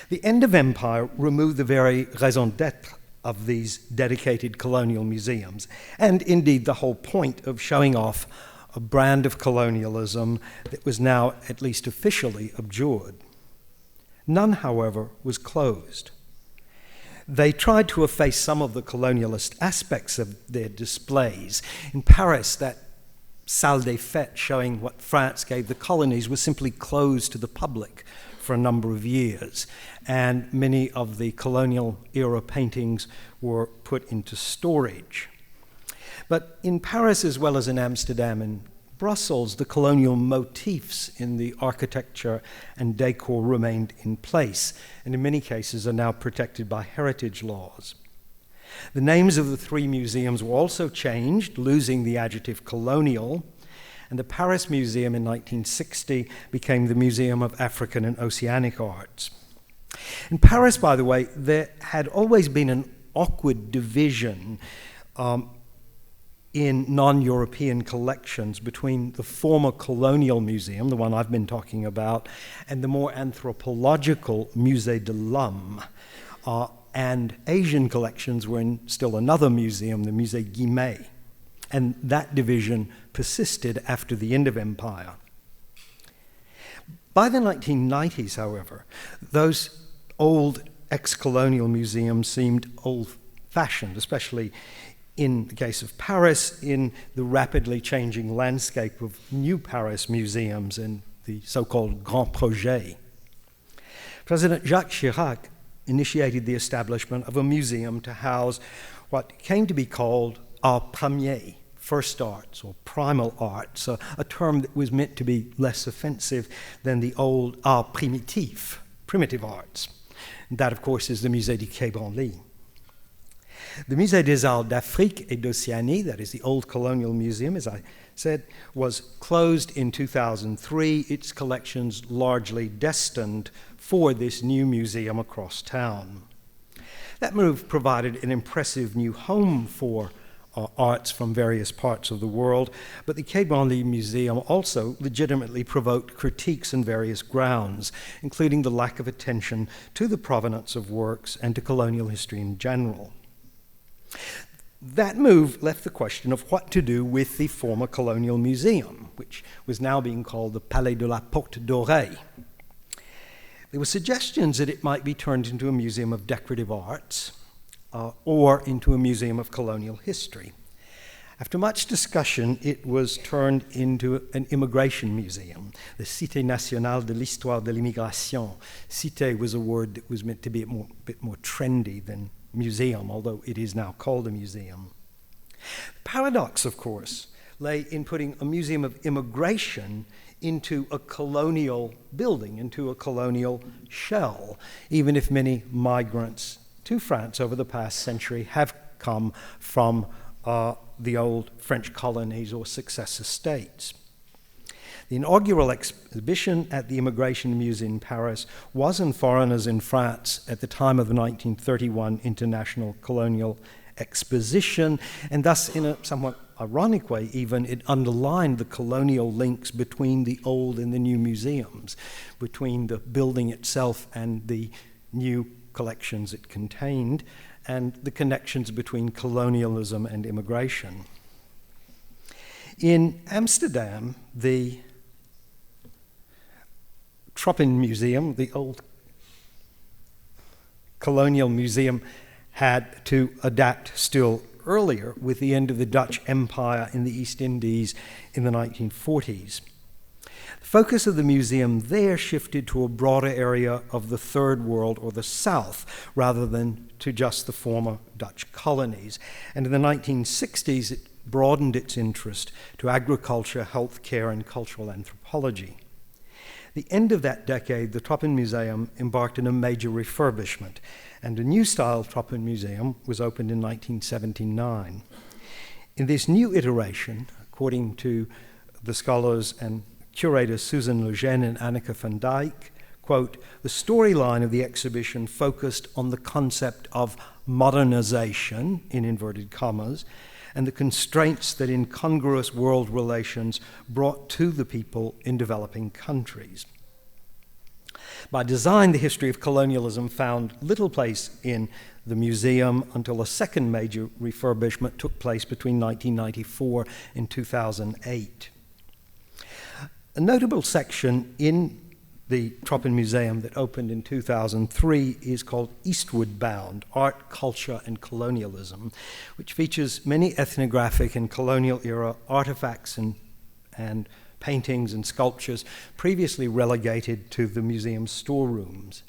The end of empire removed the very raison d'etre of these dedicated colonial museums, and indeed the whole point of showing off a brand of colonialism that was now at least officially abjured. None, however, was closed. They tried to efface some of the colonialist aspects of their displays. In Paris, that salle des fêtes showing what France gave the colonies was simply closed to the public for a number of years, and many of the colonial era paintings were put into storage. But in Paris, as well as in Amsterdam and Brussels, the colonial motifs in the architecture and decor remained in place, and in many cases are now protected by heritage laws. The names of the three museums were also changed, losing the adjective colonial, and the Paris Museum in 1960 became the Museum of African and Oceanic Arts. In Paris, by the way, there had always been an awkward division in non-European collections between the former colonial museum, the one I've been talking about, and the more anthropological Musée de l'Homme. And Asian collections were in still another museum, the Musée Guimet. And that division persisted after the end of empire. By the 1990s, however, those old ex-colonial museums seemed old-fashioned, especially in the case of Paris, in the rapidly changing landscape of new Paris museums and the so-called Grand Projet. President Jacques Chirac initiated the establishment of a museum to house what came to be called art premier, first arts or primal arts, a term that was meant to be less offensive than the old art primitif, primitive arts. And that, of course, is the Musée du Quai Branly. The Musée des Arts d'Afrique et d'Océanie, that is the old colonial museum, as I said, was closed in 2003, its collections largely destined for this new museum across town. That move provided an impressive new home for arts from various parts of the world, but the Quai Branly Museum also legitimately provoked critiques on various grounds, including the lack of attention to the provenance of works and to colonial history in general. That move left the question of what to do with the former colonial museum, which was now being called the Palais de la Porte Dorée. There were suggestions that it might be turned into a museum of decorative arts or into a museum of colonial history. After much discussion, it was turned into an immigration museum, the Cité Nationale de l'Histoire de l'Immigration. Cité was a word that was meant to be a bit more trendy than museum, although it is now called a museum. The paradox, of course, lay in putting a museum of immigration into a colonial building, into a colonial shell, even if many migrants to France over the past century have come from the old French colonies or successor states. The inaugural exhibition at the Immigration Museum in Paris was on foreigners in France at the time of the 1931 International Colonial Exposition, and thus, in a somewhat ironic way even, it underlined the colonial links between the old and the new museums, between the building itself and the new collections it contained, and the connections between colonialism and immigration. In Amsterdam, the Tropen Museum, the old colonial museum, had to adapt still earlier with the end of the Dutch Empire in the East Indies in the 1940s. The focus of the museum there shifted to a broader area of the Third World or the South, rather than to just the former Dutch colonies. And in the 1960s, it broadened its interest to agriculture, healthcare, and cultural anthropology. The end of that decade, the Tropenmuseum embarked on a major refurbishment, and a new style Tropenmuseum was opened in 1979. In this new iteration, according to the scholars and curators Susan Lejeune and Anneke van Dijk, quote, the storyline of the exhibition focused on the concept of modernization, in inverted commas, and the constraints that incongruous world relations brought to the people in developing countries. By design, the history of colonialism found little place in the museum until a second major refurbishment took place between 1994 and 2008. A notable section in the Tropenmuseum that opened in 2003 is called Eastward Bound, Art, Culture, and Colonialism, which features many ethnographic and colonial era artifacts and paintings and sculptures previously relegated to the museum's storerooms.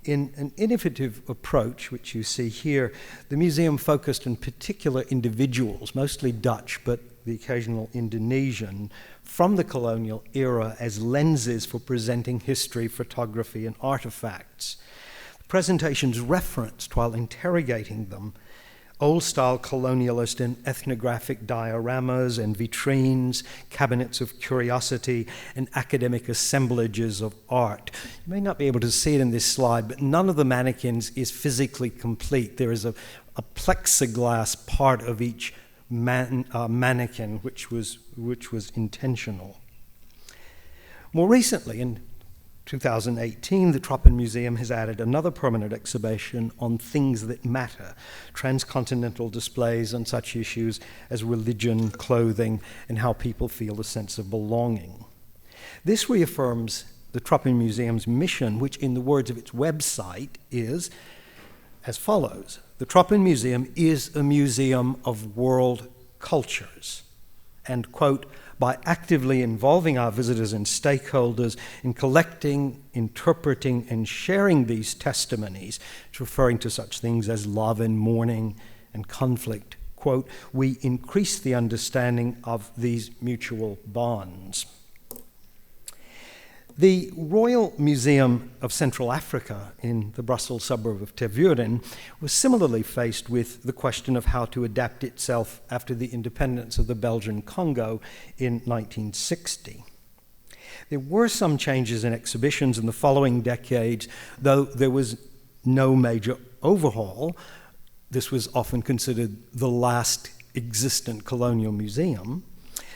In an innovative approach, which you see here, the museum focused on particular individuals, mostly Dutch, but the occasional Indonesian, from the colonial era as lenses for presenting history, photography, and artifacts. The presentations referenced, while interrogating them, old-style colonialist and ethnographic dioramas and vitrines, cabinets of curiosity, and academic assemblages of art. You may not be able to see it in this slide, but none of the mannequins is physically complete. There is a plexiglass part of each mannequin, which was intentional. More recently, in 2018, the Tropenmuseum has added another permanent exhibition on things that matter, transcontinental displays on such issues as religion, clothing, and how people feel a sense of belonging. This reaffirms the Tropenmuseum's mission, which in the words of its website is as follows. The Tropenmuseum is a museum of world cultures, and, quote, by actively involving our visitors and stakeholders in collecting, interpreting, and sharing these testimonies, referring to such things as love and mourning and conflict, quote, we increase the understanding of these mutual bonds. The Royal Museum of Central Africa in the Brussels suburb of Tervuren was similarly faced with the question of how to adapt itself after the independence of the Belgian Congo in 1960. There were some changes in exhibitions in the following decades, though there was no major overhaul. This was often considered the last existent colonial museum.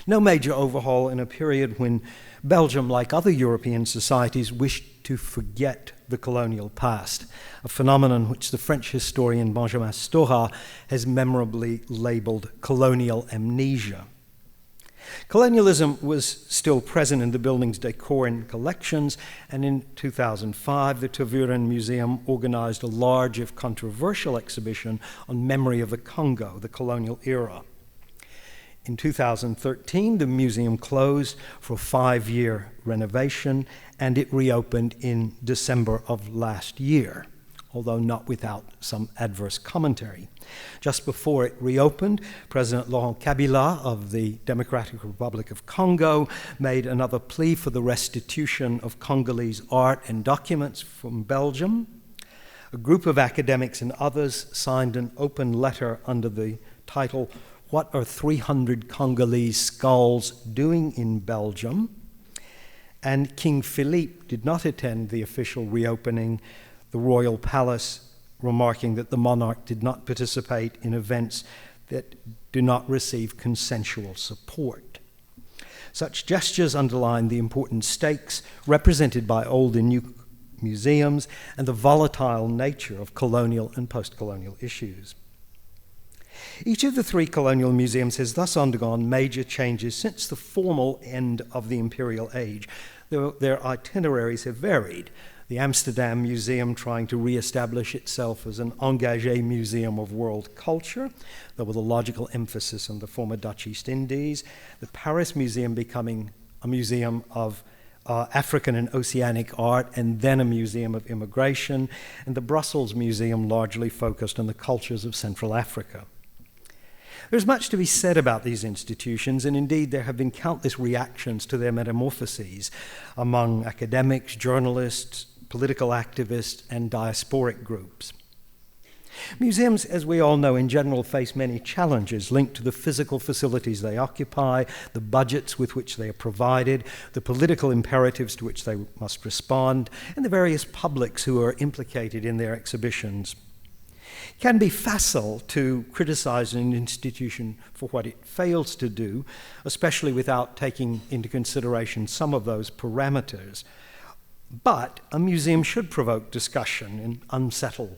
No major overhaul in a period when Belgium, like other European societies, wished to forget the colonial past, a phenomenon which the French historian Benjamin Stora has memorably labeled colonial amnesia. Colonialism was still present in the building's decor and collections, and in 2005, the Tervuren Museum organized a large, if controversial, exhibition on memory of the Congo, the colonial era. In 2013, the museum closed for a 5-year renovation, and it reopened in December of last year, although not without some adverse commentary. Just before it reopened, President Laurent Kabila of the Democratic Republic of Congo made another plea for the restitution of Congolese art and documents from Belgium. A group of academics and others signed an open letter under the title, What Are 300 Congolese Skulls Doing in Belgium? And King Philippe did not attend the official reopening, the royal palace remarking that the monarch did not participate in events that do not receive consensual support. Such gestures underline the important stakes represented by old and new museums and the volatile nature of colonial and post-colonial issues. Each of the 3 colonial museums has thus undergone major changes since the formal end of the imperial age, though their itineraries have varied. the Amsterdam Museum trying to re-establish itself as an engagé museum of world culture, though with a logical emphasis on the former Dutch East Indies, the Paris Museum becoming a museum of African and Oceanic art, and then a museum of immigration, and the Brussels Museum largely focused on the cultures of Central Africa. There's much to be said about these institutions, and indeed there have been countless reactions to their metamorphoses among academics, journalists, political activists, and diasporic groups. Museums, as we all know, in general face many challenges linked to the physical facilities they occupy, the budgets with which they are provided, the political imperatives to which they must respond, and the various publics who are implicated in their exhibitions. It can be facile to criticize an institution for what it fails to do, especially without taking into consideration some of those parameters. But a museum should provoke discussion and unsettle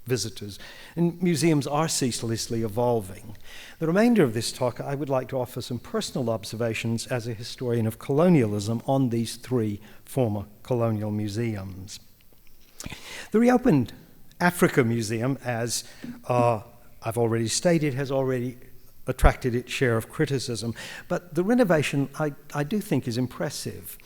visitors, and museums are ceaselessly evolving. The remainder of this talk, I would like to offer some personal observations as a historian of colonialism on these three former colonial museums. The reopened Africa Museum, as I've already stated, has already attracted its share of criticism, but the renovation I do think is impressive.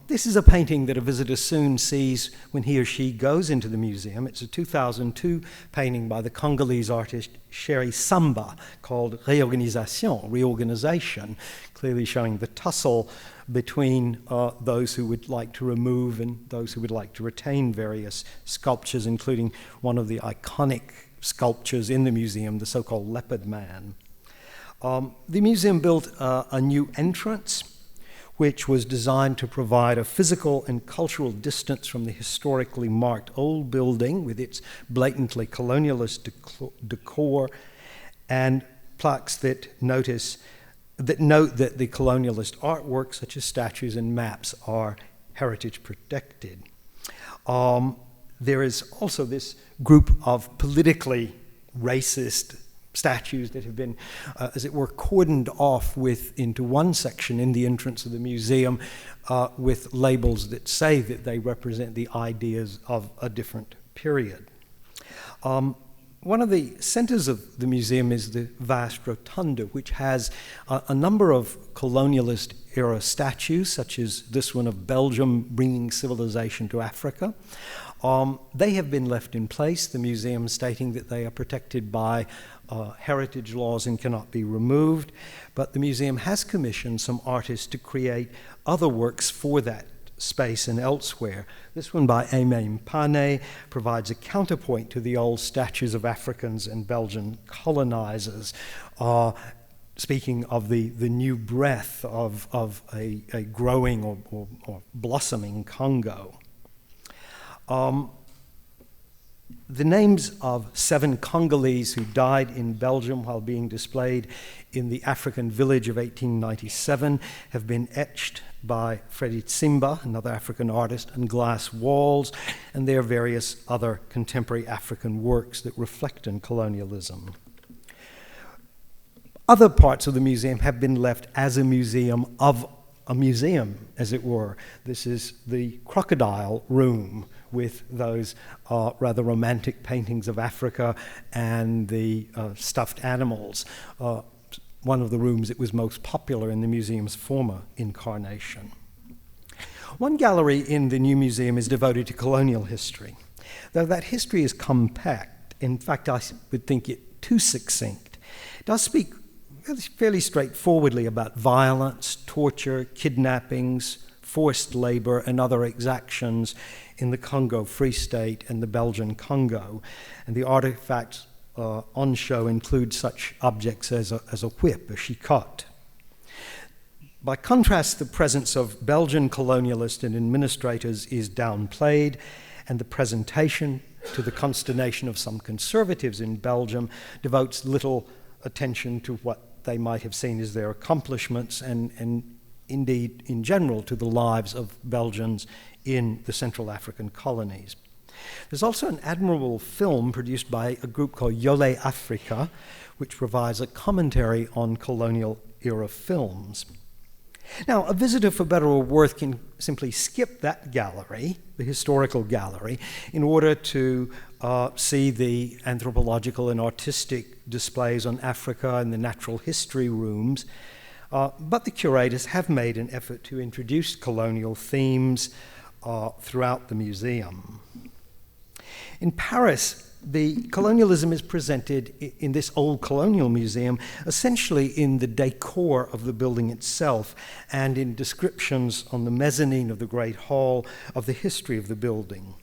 This is a painting that a visitor soon sees when he or she goes into the museum. It's a 2002 painting by the Congolese artist Shela Sheikh called Reorganization, clearly showing the tussle between those who would like to remove and those who would like to retain various sculptures, including one of the iconic sculptures in the museum, the so-called Leopard Man. The museum built a new entrance, which was designed to provide a physical and cultural distance from the historically marked old building with its blatantly colonialist decor and plaques that note that the colonialist artwork, such as statues and maps, are heritage protected. There is also this group of politically racist statues that have been, as it were, cordoned off into one section in the entrance of the museum with labels that say that they represent the ideas of a different period. One of the centers of the museum is the vast rotunda, which has a number of colonialist era statues, such as this one of Belgium bringing civilization to Africa. They have been left in place, the museum stating that they are protected by heritage laws and cannot be removed, but the museum has commissioned some artists to create other works for that space and elsewhere. This one by Aimé Pane provides a counterpoint to the old statues of Africans and Belgian colonizers, speaking of the new breath of a growing or blossoming Congo. The names of 7 Congolese who died in Belgium while being displayed in the African village of 1897 have been etched by Freddy Tsimba, another African artist, on glass walls, and there are various other contemporary African works that reflect on colonialism. Other parts of the museum have been left as a museum of a museum, as it were. This is the crocodile room with those rather romantic paintings of Africa and the stuffed animals. One of the rooms that was most popular in the museum's former incarnation. One gallery in the new museum is devoted to colonial history. Though that history is compact, in fact I would think it too succinct, it does speak fairly straightforwardly about violence, torture, kidnappings, forced labor, and other exactions in the Congo Free State and the Belgian Congo. And the artifacts on show include such objects as a whip, a chicotte. By contrast, the presence of Belgian colonialists and administrators is downplayed, and the presentation, to the consternation of some conservatives in Belgium, devotes little attention to what they might have seen as their accomplishments and indeed, in general, to the lives of Belgians in the Central African colonies. There's also an admirable film produced by a group called Yole Africa, which provides a commentary on colonial era films. Now, a visitor, for better or worse, can simply skip that gallery, the historical gallery, in order to see the anthropological and artistic displays on Africa and the natural history rooms. But the curators have made an effort to introduce colonial themes throughout the museum. In Paris, the colonialism is presented in this old colonial museum essentially in the decor of the building itself and in descriptions on the mezzanine of the Great Hall of the history of the building.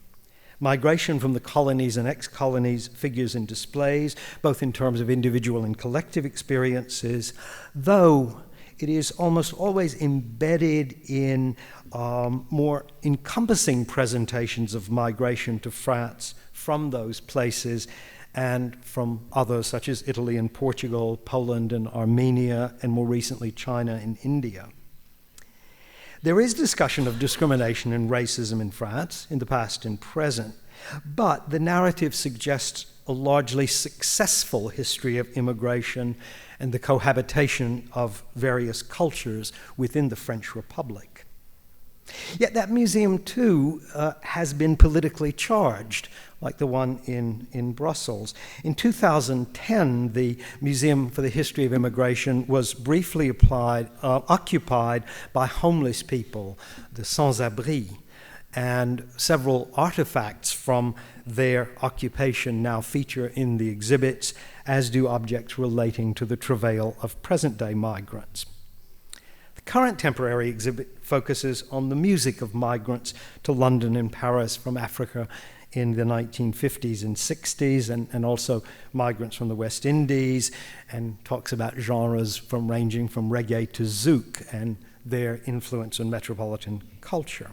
Migration from the colonies and ex-colonies figures in displays, both in terms of individual and collective experiences, though it is almost always embedded in more encompassing presentations of migration to France from those places and from others such as Italy and Portugal, Poland and Armenia, and more recently China and India. There is discussion of discrimination and racism in France in the past and present, but the narrative suggests a largely successful history of immigration and the cohabitation of various cultures within the French Republic. Yet that museum, too, has been politically charged, like the one in Brussels. In 2010, the Museum for the History of Immigration was briefly occupied by homeless people, the sans-abri, and several artifacts from their occupation now feature in the exhibits, as do objects relating to the travail of present-day migrants. The current temporary exhibit focuses on the music of migrants to London and Paris from Africa in the 1950s and 60s, and also migrants from the West Indies, and talks about genres ranging from reggae to zouk and their influence on metropolitan culture.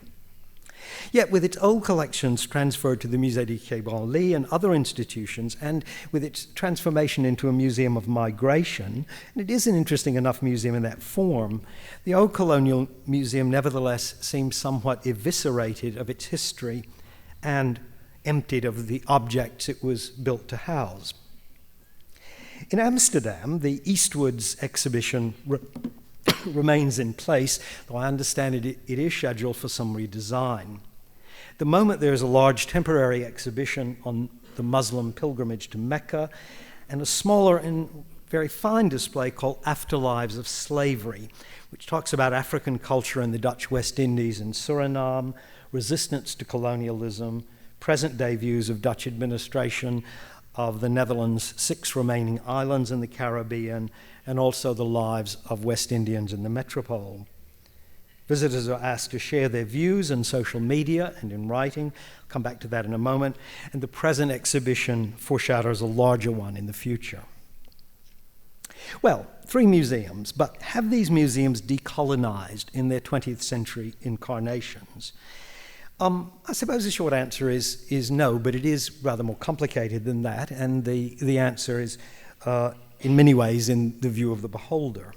Yet with its old collections transferred to the Musée du Quai Branly and other institutions, and with its transformation into a museum of migration, and it is an interesting enough museum in that form, the old colonial museum nevertheless seems somewhat eviscerated of its history and emptied of the objects it was built to house. In Amsterdam, the Eastwoods exhibition remains in place, though I understand it is scheduled for some redesign. At the moment, there is a large temporary exhibition on the Muslim pilgrimage to Mecca, and a smaller and very fine display called Afterlives of Slavery, which talks about African culture in the Dutch West Indies and Suriname, resistance to colonialism, present-day views of Dutch administration of the Netherlands' 6 remaining islands in the Caribbean, and also the lives of West Indians in the metropole. Visitors are asked to share their views on social media and in writing. I'll come back to that in a moment. And the present exhibition foreshadows a larger one in the future. Well, 3 museums, but have these museums decolonized in their 20th century incarnations? I suppose the short answer is no, but it is rather more complicated than that, and the answer is in many ways in the view of the beholder.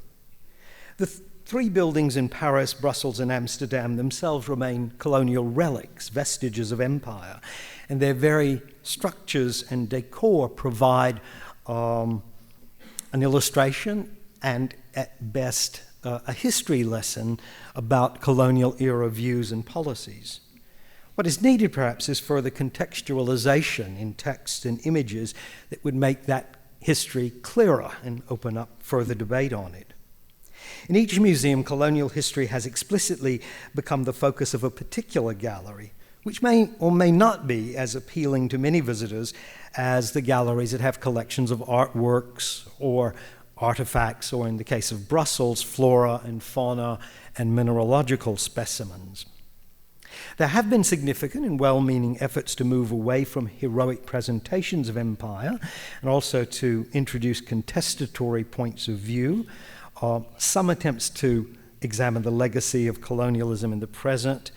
The 3 buildings in Paris, Brussels, and Amsterdam themselves remain colonial relics, vestiges of empire, and their very structures and decor provide an illustration and, at best, a history lesson about colonial era views and policies. What is needed, perhaps, is further contextualization in text and images that would make that history clearer and open up further debate on it. In each museum, colonial history has explicitly become the focus of a particular gallery, which may or may not be as appealing to many visitors as the galleries that have collections of artworks or artifacts, or in the case of Brussels, flora and fauna and mineralogical specimens. There have been significant and well-meaning efforts to move away from heroic presentations of empire and also to introduce contestatory points of view. Some attempts to examine the legacy of colonialism in the present,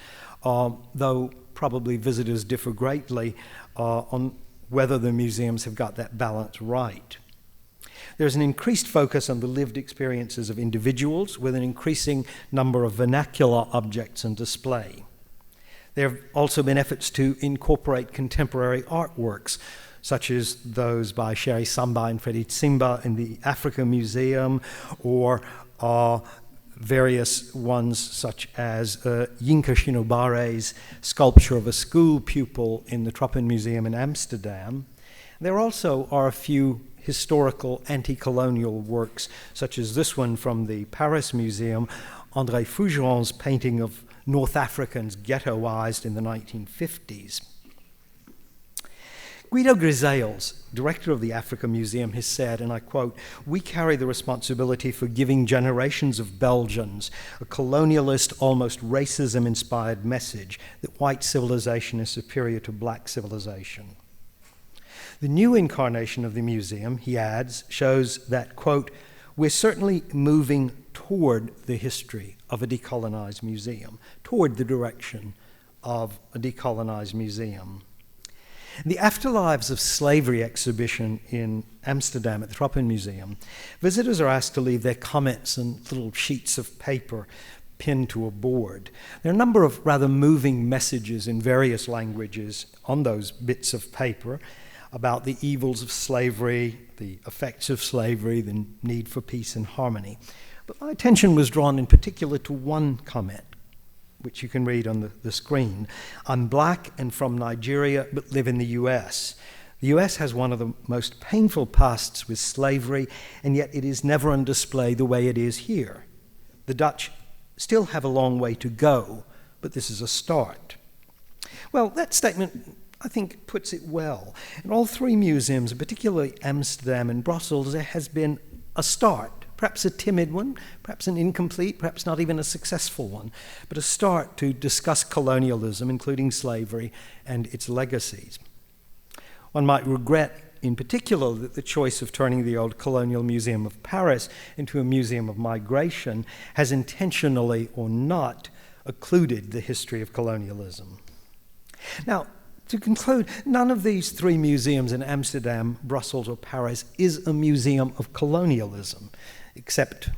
though probably visitors differ greatly on whether the museums have got that balance right. There's an increased focus on the lived experiences of individuals with an increasing number of vernacular objects on display. There have also been efforts to incorporate contemporary artworks, such as those by Sherry Samba and Freddie Tsimba in the Africa Museum, or various ones such as Yinka Shinobare's sculpture of a school pupil in the Tropen Museum in Amsterdam. There also are a few historical anti-colonial works, such as this one from the Paris Museum, André Fougeron's painting of North Africans ghettoized in the 1950s. Guido Grisales, director of the Africa Museum, has said, and I quote, "We carry the responsibility for giving generations of Belgians a colonialist, almost racism-inspired message that white civilization is superior to black civilization." The new incarnation of the museum, he adds, shows that, quote, "We're certainly moving toward the history of a decolonized museum, toward the direction of a decolonized museum." The Afterlives of Slavery exhibition in Amsterdam at the Tropen Museum, visitors are asked to leave their comments on little sheets of paper pinned to a board. There are a number of rather moving messages in various languages on those bits of paper about the evils of slavery, the effects of slavery, the need for peace and harmony. But my attention was drawn in particular to one comment, which you can read on the screen. "I'm black and from Nigeria, but live in the US. The US has one of the most painful pasts with slavery, and yet it is never on display the way it is here. The Dutch still have a long way to go, but this is a start." Well, that statement, I think, puts it well. In all three museums, particularly Amsterdam and Brussels, there has been a start. Perhaps a timid one, perhaps an incomplete, perhaps not even a successful one, but a start to discuss colonialism, including slavery and its legacies. One might regret in particular that the choice of turning the old Colonial Museum of Paris into a museum of migration has intentionally or not occluded the history of colonialism. Now, to conclude, none of these three museums in Amsterdam, Brussels, or Paris is a museum of colonialism, except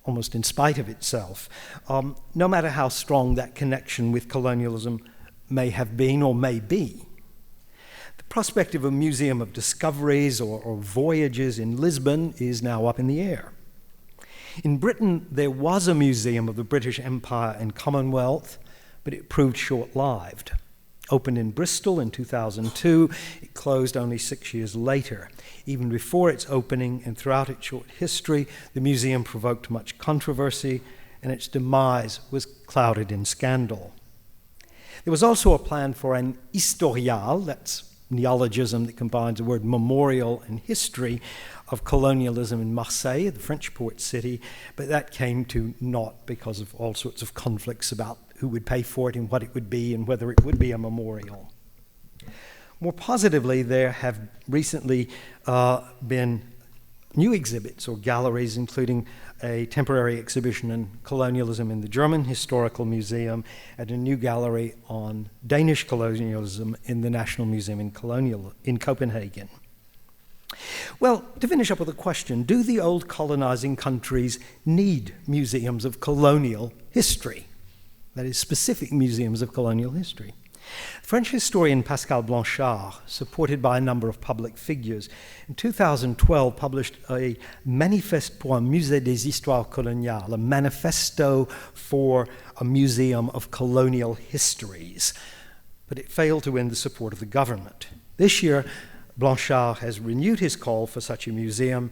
almost in spite of itself, no matter how strong that connection with colonialism may have been or may be. The prospect of a museum of discoveries or voyages in Lisbon is now up in the air. In Britain, there was a museum of the British Empire and Commonwealth, but it proved short-lived. Opened in Bristol in 2002, it closed only 6 years later. Even before its opening and throughout its short history, the museum provoked much controversy, and its demise was clouded in scandal. There was also a plan for an historial, that's neologism that combines the word memorial and history, of colonialism in Marseille, the French port city, but that came to naught because of all sorts of conflicts about who would pay for it and what it would be and whether it would be a memorial. More positively, there have recently been new exhibits or galleries, including a temporary exhibition on colonialism in the German Historical Museum and a new gallery on Danish colonialism in the National Museum in Copenhagen. Well, to finish up with a question, do the old colonizing countries need museums of colonial history? That is, specific museums of colonial history. French historian Pascal Blanchard, supported by a number of public figures, in 2012 published a Manifeste pour un musée des histoires coloniales, a manifesto for a museum of colonial histories, but it failed to win the support of the government. This year, Blanchard has renewed his call for such a museum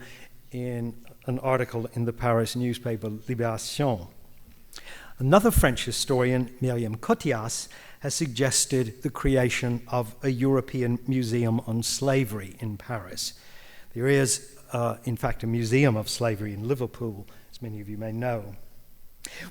in an article in the Paris newspaper Libération. Another French historian, Myriam Cotias, has suggested the creation of a European museum on slavery in Paris. There is, in fact, a museum of slavery in Liverpool, as many of you may know.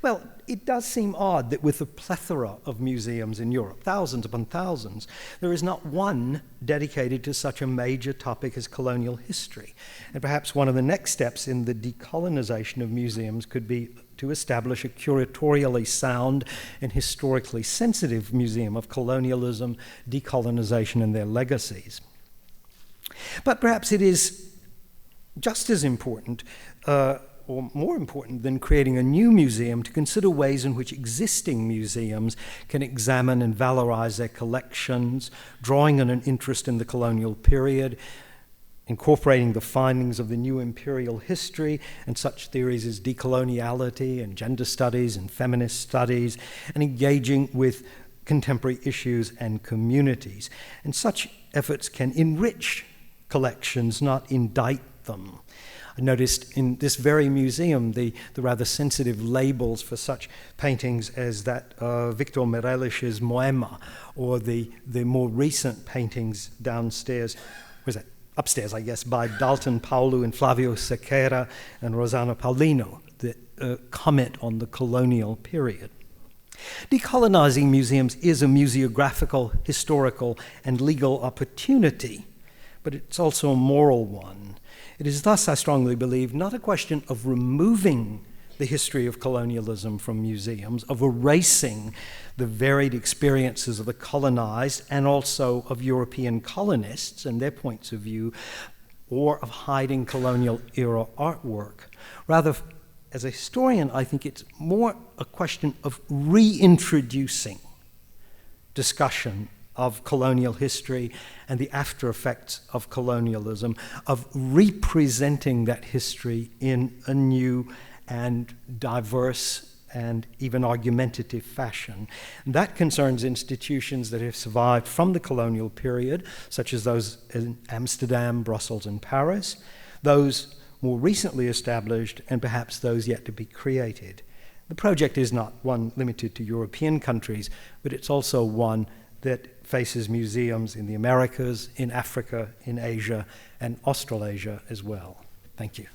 Well, it does seem odd that with the plethora of museums in Europe, thousands upon thousands, there is not one dedicated to such a major topic as colonial history. And perhaps one of the next steps in the decolonization of museums could be to establish a curatorially sound and historically sensitive museum of colonialism, decolonization, and their legacies. But perhaps it is just as important or more important than creating a new museum to consider ways in which existing museums can examine and valorize their collections, drawing on an interest in the colonial period, incorporating the findings of the new imperial history and such theories as decoloniality and gender studies and feminist studies, and engaging with contemporary issues and communities. And such efforts can enrich collections, not indict them. I noticed in this very museum the rather sensitive labels for such paintings as that Victor Meirelles' Moema, or the more recent paintings downstairs, was that upstairs, I guess, by Dalton Paulo and Flavio Sequeira and Rosana Paulino, that comment on the colonial period. Decolonizing museums is a museographical, historical, and legal opportunity, but it's also a moral one. It is thus, I strongly believe, not a question of removing the history of colonialism from museums, of erasing the varied experiences of the colonized and also of European colonists and their points of view, or of hiding colonial era artwork. Rather, as a historian, I think it's more a question of reintroducing discussion of colonial history and the after effects of colonialism, of representing that history in a new and diverse and even argumentative fashion. And that concerns institutions that have survived from the colonial period, such as those in Amsterdam, Brussels, and Paris, those more recently established, and perhaps those yet to be created. The project is not one limited to European countries, but it's also one that faces museums in the Americas, in Africa, in Asia, and Australasia as well. Thank you.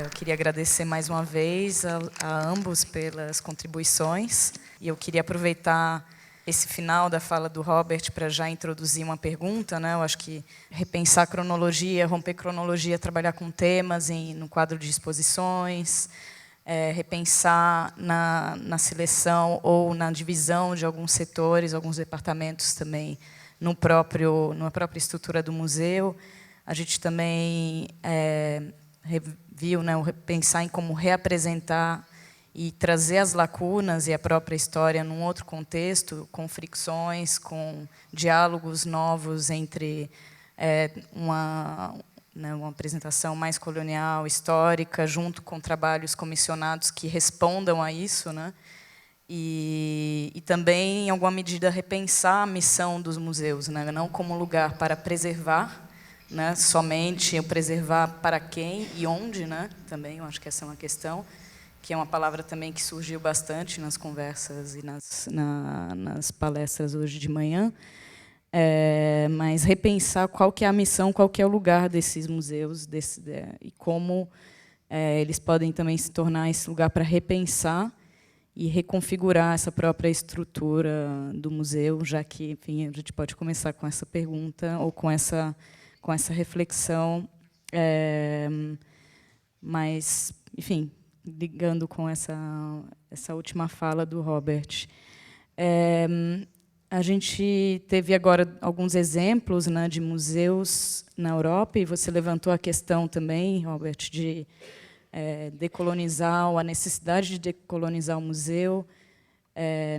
Eu queria agradecer mais uma vez a ambos pelas contribuições, e eu queria aproveitar esse final da fala do Robert para já introduzir uma pergunta, né? Eu acho que repensar cronologia, romper cronologia, trabalhar com temas no quadro de exposições, repensar na seleção ou na divisão de alguns setores, alguns departamentos também na própria estrutura do museu. A gente também viu, né, pensar em como reapresentar e trazer as lacunas e a própria história num outro contexto, com fricções, com diálogos novos entre uma apresentação mais colonial, histórica, junto com trabalhos comissionados que respondam a isso, né? E também, em alguma medida, repensar a missão dos museus, né? Não como lugar para preservar, né? Somente preservar para quem e onde, né? Também, eu acho que essa é uma questão, que é uma palavra também que surgiu bastante nas conversas e nas palestras hoje de manhã, mas repensar qual que é a missão, qual que é o lugar desses museus, e como eles podem também se tornar esse lugar para repensar e reconfigurar essa própria estrutura do museu, já que, enfim, a gente pode começar com essa pergunta ou com essa reflexão, mas, enfim, ligando com essa última fala do Robert. A gente teve agora alguns exemplos, né, de museus na Europa, e você levantou a questão também, Robert, de decolonizar, ou a necessidade de decolonizar o museu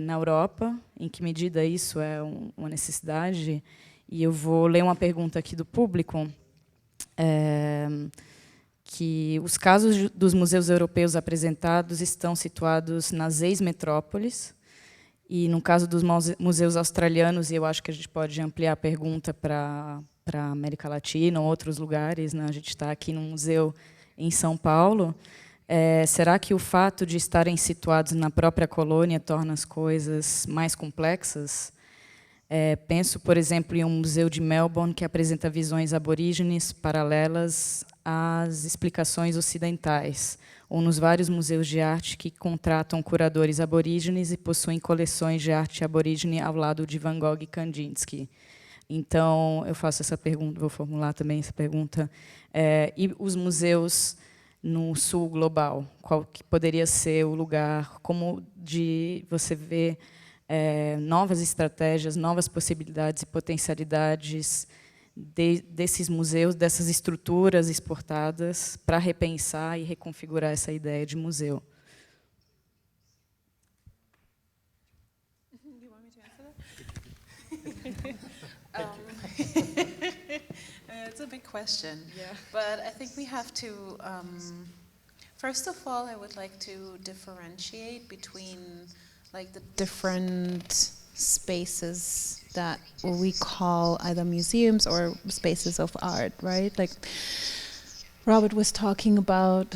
na Europa, em que medida isso é uma necessidade. E eu vou ler uma pergunta aqui do público, que os casos dos museus europeus apresentados estão situados nas ex-metrópoles, e no caso dos museus australianos, e eu acho que a gente pode ampliar a pergunta para a América Latina ou outros lugares, né? A gente está aqui num museu em São Paulo. Será que o fato de estarem situados na própria colônia torna as coisas mais complexas? Penso, por exemplo, em um museu de Melbourne que apresenta visões aborígenes paralelas às explicações ocidentais, ou nos vários museus de arte que contratam curadores aborígenes e possuem coleções de arte aborígene ao lado de Van Gogh e Kandinsky. Então, eu faço essa pergunta, vou formular também essa pergunta. E os museus no sul global, qual que poderia ser o lugar, como de você ver novas estratégias, novas possibilidades e potencialidades desses museus, dessas estruturas exportadas, para repensar e reconfigurar essa ideia de museu. It's a big question. Yeah. But I think we have to, first of all, I would like to differentiate between like the different spaces that we call either museums or spaces of art, right? Like Robert was talking about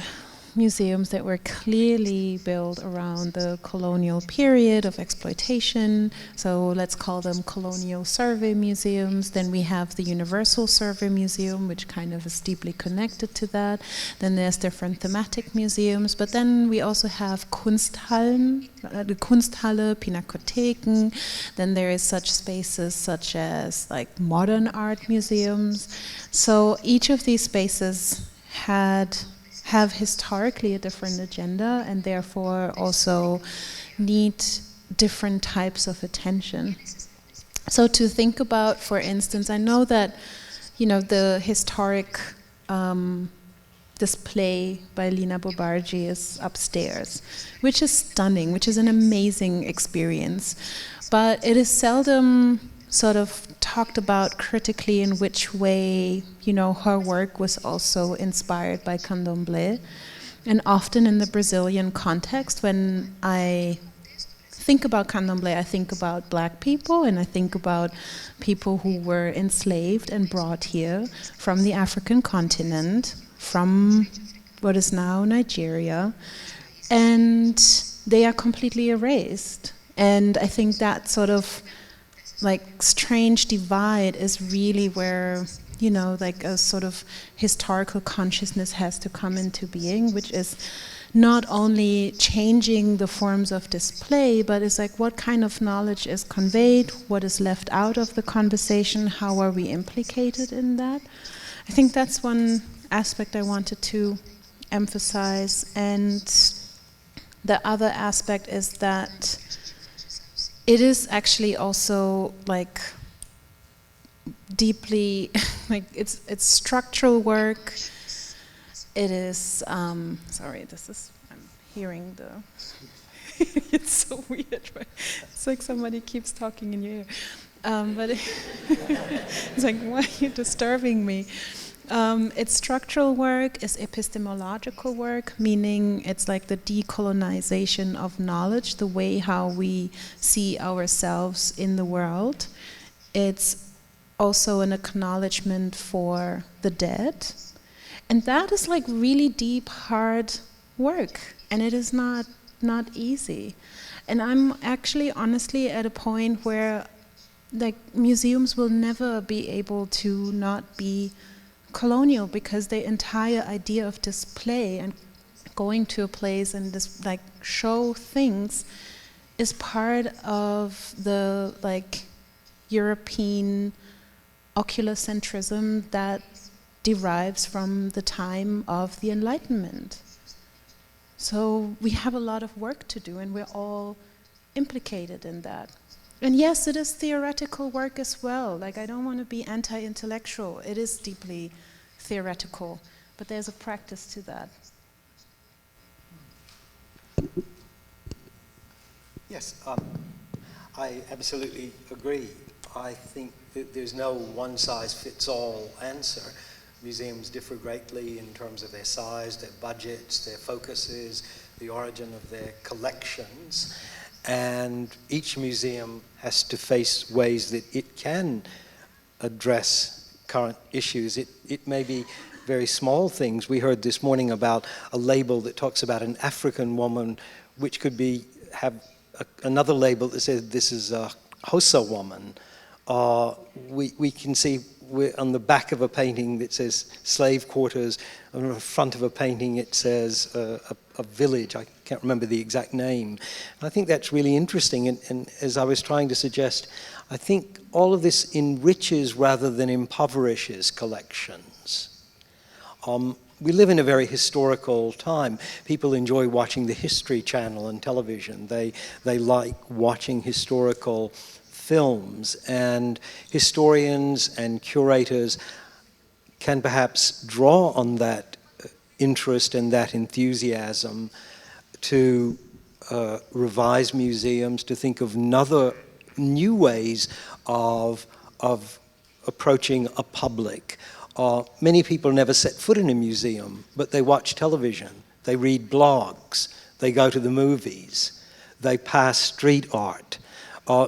museums that were clearly built around the colonial period of exploitation, so let's call them colonial survey museums. Then we have the Universal Survey Museum, which kind of is deeply connected to that. Then there's different thematic museums, but then we also have Kunsthallen, the Kunsthalle, Pinakotheken. Then there is such spaces such as like modern art museums. So each of these spaces have historically a different agenda and therefore also need different types of attention. So to think about, for instance, I know that, you know, the historic display by Lina Bobargi is upstairs, which is stunning, which is an amazing experience. But it is seldom sort of talked about critically in which way, you know, her work was also inspired by candomblé. And often in the Brazilian context, when I think about candomblé, I think about black people, and I think about people who were enslaved and brought here from the African continent, from what is now Nigeria, and they are completely erased. And I think that sort of like strange divide is really where, you know, like a sort of historical consciousness has to come into being, which is not only changing the forms of display, but it's like what kind of knowledge is conveyed, what is left out of the conversation, how are we implicated in that. I think that's one aspect I wanted to emphasize. And the other aspect is that it is actually also like deeply, like it's structural work. It is, sorry, I'm hearing the, it's so weird, right? It's like somebody keeps talking in your ear. But it's like, why are you disturbing me? It's structural work, it's epistemological work, meaning it's like the decolonization of knowledge, the way how we see ourselves in the world. It's also an acknowledgement for the dead. And that is like really deep, hard work. And it is not easy. And I'm actually honestly at a point where like museums will never be able to not be colonial, because the entire idea of display and going to a place and just like show things is part of the like European oculocentrism that derives from the time of the Enlightenment. So we have a lot of work to do, and we're all implicated in that. And yes, it is theoretical work as well. Like, I don't want to be anti-intellectual. It is deeply theoretical, but there's a practice to that. Yes, I absolutely agree. I think that there's no one-size-fits-all answer. Museums differ greatly in terms of their size, their budgets, their focuses, the origin of their collections. And each museum has to face ways that it can address current issues. It may be very small things. We heard this morning about a label that talks about an African woman, which could have another label that says this is a Xhosa woman. We can see on the back of a painting that says slave quarters, on the front of a painting it says a village. I can't remember the exact name. And I think that's really interesting, and as I was trying to suggest, I think all of this enriches rather than impoverishes collections. We live in a very historical time. People enjoy watching the History Channel on television. They like watching historical films, and historians and curators can perhaps draw on that interest and that enthusiasm to revise museums, to think of new ways of approaching a public. Many people never set foot in a museum, but they watch television, they read blogs, they go to the movies, they pass street art.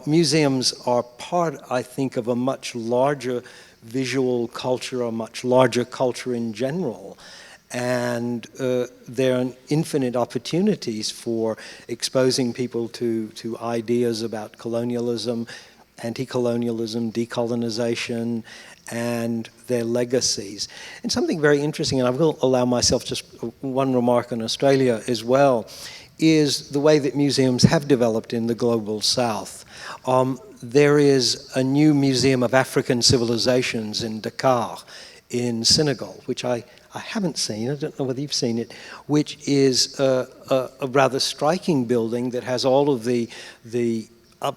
Museums are part, I think, of a much larger visual culture, a much larger culture in general. And there are infinite opportunities for exposing people to ideas about colonialism, anti-colonialism, decolonization, and their legacies. And something very interesting, and I will allow myself just one remark on Australia as well, is the way that museums have developed in the global south. There is a new Museum of African Civilizations in Dakar, in Senegal, which I haven't seen, I don't know whether you've seen it, which is a rather striking building that has all of the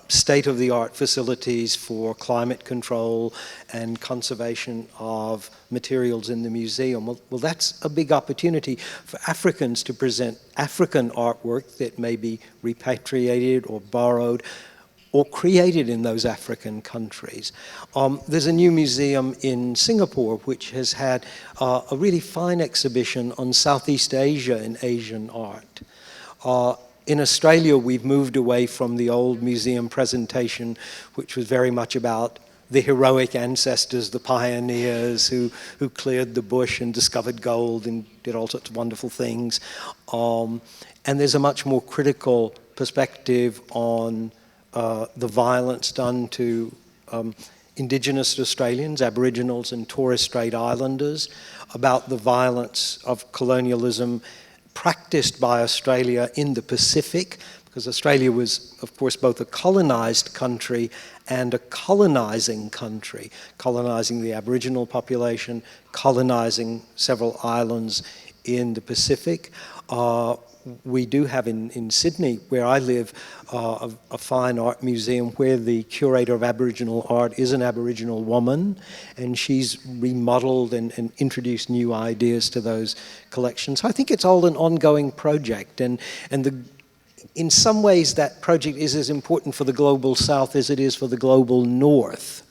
state-of-the-art facilities for climate control and conservation of materials in the museum. Well, that's a big opportunity for Africans to present African artwork that may be repatriated or borrowed or created in those African countries. There's a new museum in Singapore which has had a really fine exhibition on Southeast Asia and Asian art. In Australia, we've moved away from the old museum presentation, which was very much about the heroic ancestors, the pioneers who cleared the bush and discovered gold and did all sorts of wonderful things. And there's a much more critical perspective on the violence done to Indigenous Australians, Aboriginals and Torres Strait Islanders, about the violence of colonialism practiced by Australia in the Pacific, because Australia was, of course, both a colonized country and a colonizing country, colonizing the Aboriginal population, colonizing several islands in the Pacific. We do have in Sydney, where I live, a fine art museum where the curator of Aboriginal art is an Aboriginal woman, and she's remodeled and introduced new ideas to those collections. So I think it's all an ongoing project, and in some ways that project is as important for the global south as it is for the global north.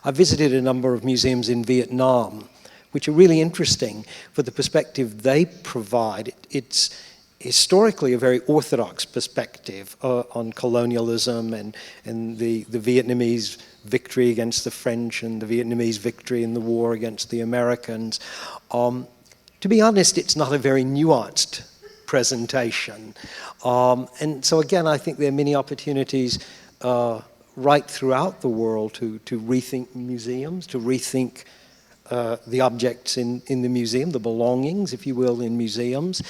I visited a number of museums in Vietnam, which are really interesting for the perspective they provide. It's historically a very orthodox perspective on colonialism and the Vietnamese victory against the French and the Vietnamese victory in the war against the Americans. To be honest, it's not a very nuanced presentation. And so again, I think there are many opportunities right throughout the world to rethink museums, to rethink the objects in the museum, the belongings, if you will, in museums,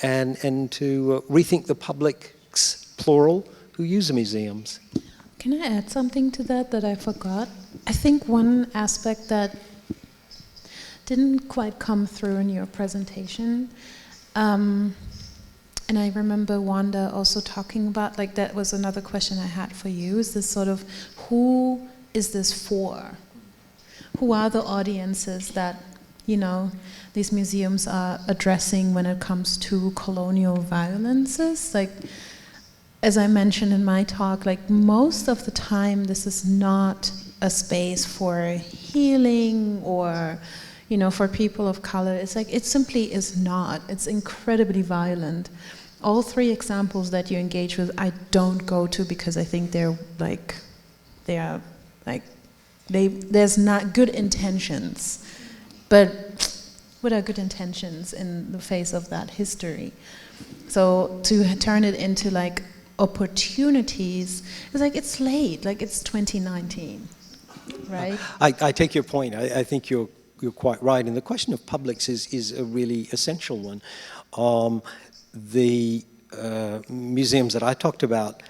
and to rethink the publics, plural, who use the museums. Can I add something to that I forgot? I think one aspect that didn't quite come through in your presentation, and I remember Wanda also talking about, like, that was another question I had for you, is this sort of, who is this for? Who are the audiences that, you know, these museums are addressing when it comes to colonial violences? Like, as I mentioned in my talk, like, most of the time this is not a space for healing or, you know, for people of color. It's like, it simply is not. It's incredibly violent. All three examples that you engage with, I don't go to because I think there's not good intentions. But what are good intentions in the face of that history? So to turn it into like opportunities, it's like, it's late, like it's 2019, right? I take your point. I think you're quite right. And the question of publics is a really essential one. The museums that I talked about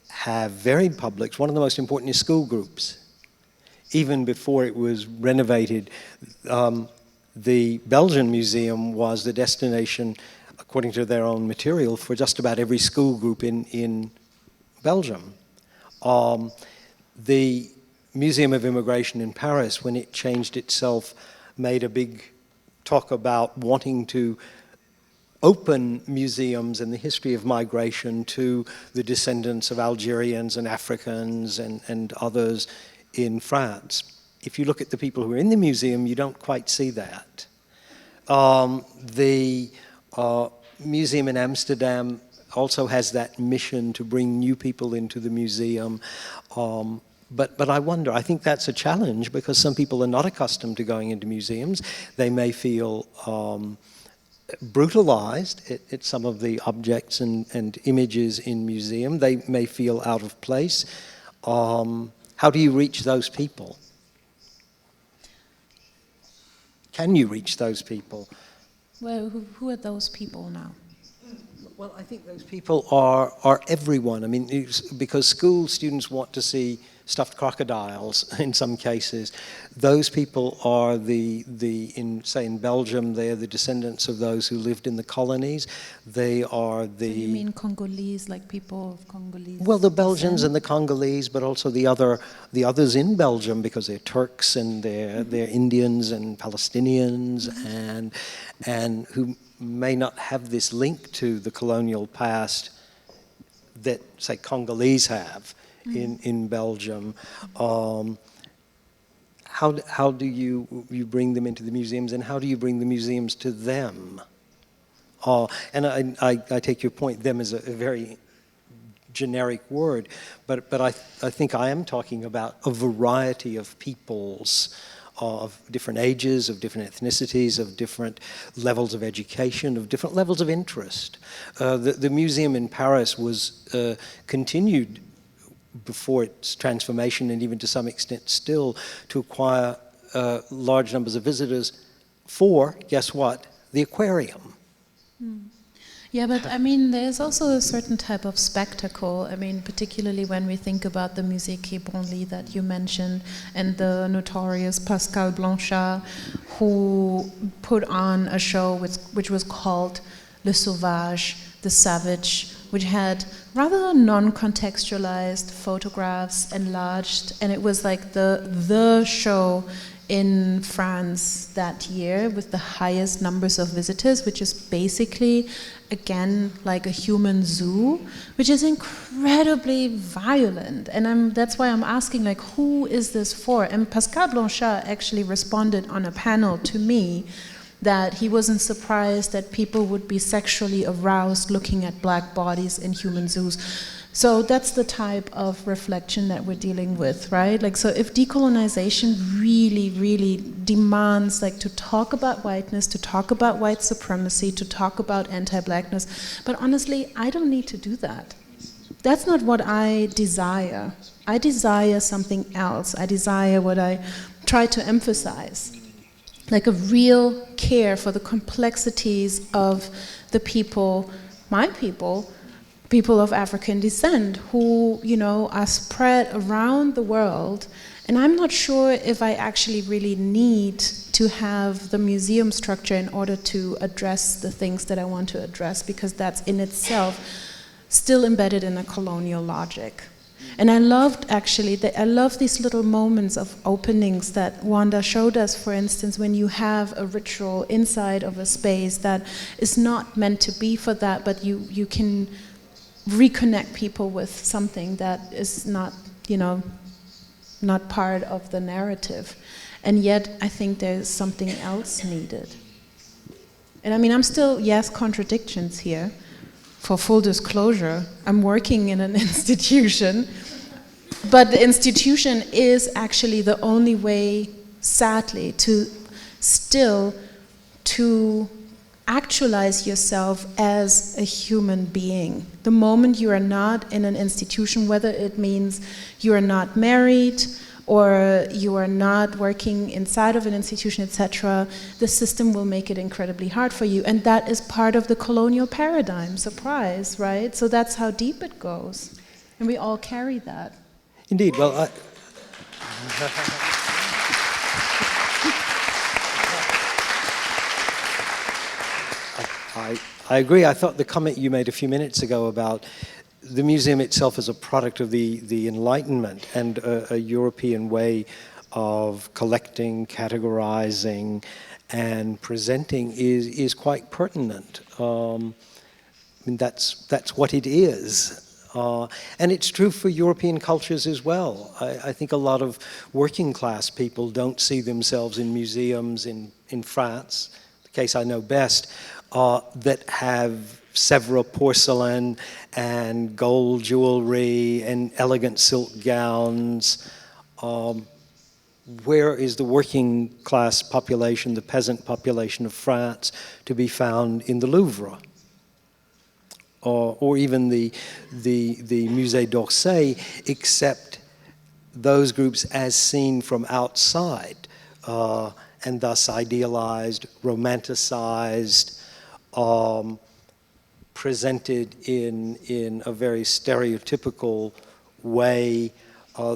have varied publics. One of the most important is school groups. Even before it was renovated, the Belgian Museum was the destination, according to their own material, for just about every school group in Belgium. The Museum of Immigration in Paris, when it changed itself, made a big talk about wanting to open museums and the history of migration to the descendants of Algerians and Africans and others in France. if you look at the people who are in the museum, you don't quite see that. The museum in Amsterdam also has that mission to bring new people into the museum. But I wonder, I think that's a challenge because some people are not accustomed to going into museums. They may feel brutalized at some of the objects and images in museum. They may feel out of place. How do you reach those people? Can you reach those people? Well, who are those people now? Well, I think those people are everyone. I mean, because school students want to see stuffed crocodiles in some cases. Those people are say in Belgium, they are the descendants of those who lived in the colonies. They are the... So you mean Congolese, like people of Congolese? Well, the Belgians and the Congolese, but also the others in Belgium, because they're Turks and they're Indians and Palestinians, and who may not have this link to the colonial past that, say, Congolese have in Belgium. How do you bring them into the museums, and how do you bring the museums to them? And I take your point, them is a very generic word, but I think I am talking about a variety of peoples, of different ages, of different ethnicities, of different levels of education, of different levels of interest. The museum in Paris was continued before its transformation, and even to some extent still, to acquire large numbers of visitors for, guess what, the aquarium. Yeah, but I mean, there's also a certain type of spectacle. I mean, particularly when we think about the Musée Quai Branly that you mentioned, and the notorious Pascal Blanchard, who put on a show which was called Le Sauvage, the Savage, which had rather non-contextualized photographs enlarged, and it was like the show in France that year with the highest numbers of visitors, which is basically, again, like a human zoo, which is incredibly violent. And that's why I'm asking, like, who is this for? And Pascal Blanchard actually responded on a panel to me that he wasn't surprised that people would be sexually aroused looking at black bodies in human zoos. So that's the type of reflection that we're dealing with, right? Like, so if decolonization really, really demands, like, to talk about whiteness, to talk about white supremacy, to talk about anti-blackness, but honestly, I don't need to do that. That's not what I desire. I desire something else. I desire what I try to emphasize, like a real care for the complexities of the people, my people of African descent, who, you know, are spread around the world. And I'm not sure if I actually really need to have the museum structure in order to address the things that I want to address, because that's in itself still embedded in a colonial logic. And I loved, actually, I love these little moments of openings that Wanda showed us, for instance, when you have a ritual inside of a space that is not meant to be for that, but you can reconnect people with something that is not, you know, not part of the narrative. And yet, I think there's something else needed. And I mean, I'm still, yes, contradictions here. For full disclosure, I'm working in an institution, but the institution is actually the only way, sadly, to actualize yourself as a human being. The moment you are not in an institution, whether it means you are not married or you are not working inside of an institution, etc., the system will make it incredibly hard for you. And that is part of the colonial paradigm, surprise, right? So that's how deep it goes. And we all carry that. Indeed. Well, I agree. I thought the comment you made a few minutes ago about the museum itself as a product of the Enlightenment and a European way of collecting, categorizing, and presenting is quite pertinent. I mean, that's what it is. And it's true for European cultures as well. I think a lot of working class people don't see themselves in museums in France, the case I know best, that have Sèvres porcelain and gold jewelry and elegant silk gowns. Where is the working class population, the peasant population of France, to be found in the Louvre? Or even the Musée d'Orsay, except those groups as seen from outside, and thus idealized, romanticized, presented in a very stereotypical way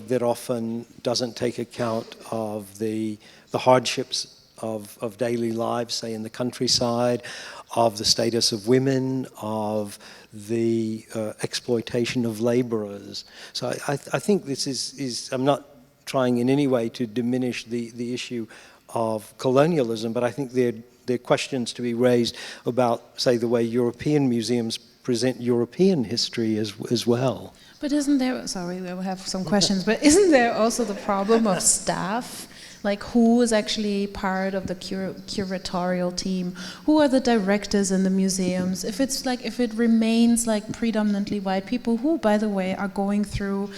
that often doesn't take account of the hardships of daily lives, say in the countryside, of the status of women, of the exploitation of laborers. So I think this is, I'm not trying in any way to diminish the issue of colonialism, but I think there are questions to be raised about, say, the way European museums present European history as well. But isn't there, sorry, we will have some questions, but isn't there also the problem of staff? Like, who is actually part of the curatorial team? Who are the directors in the museums? If it remains like predominantly white people, who, by the way, are going through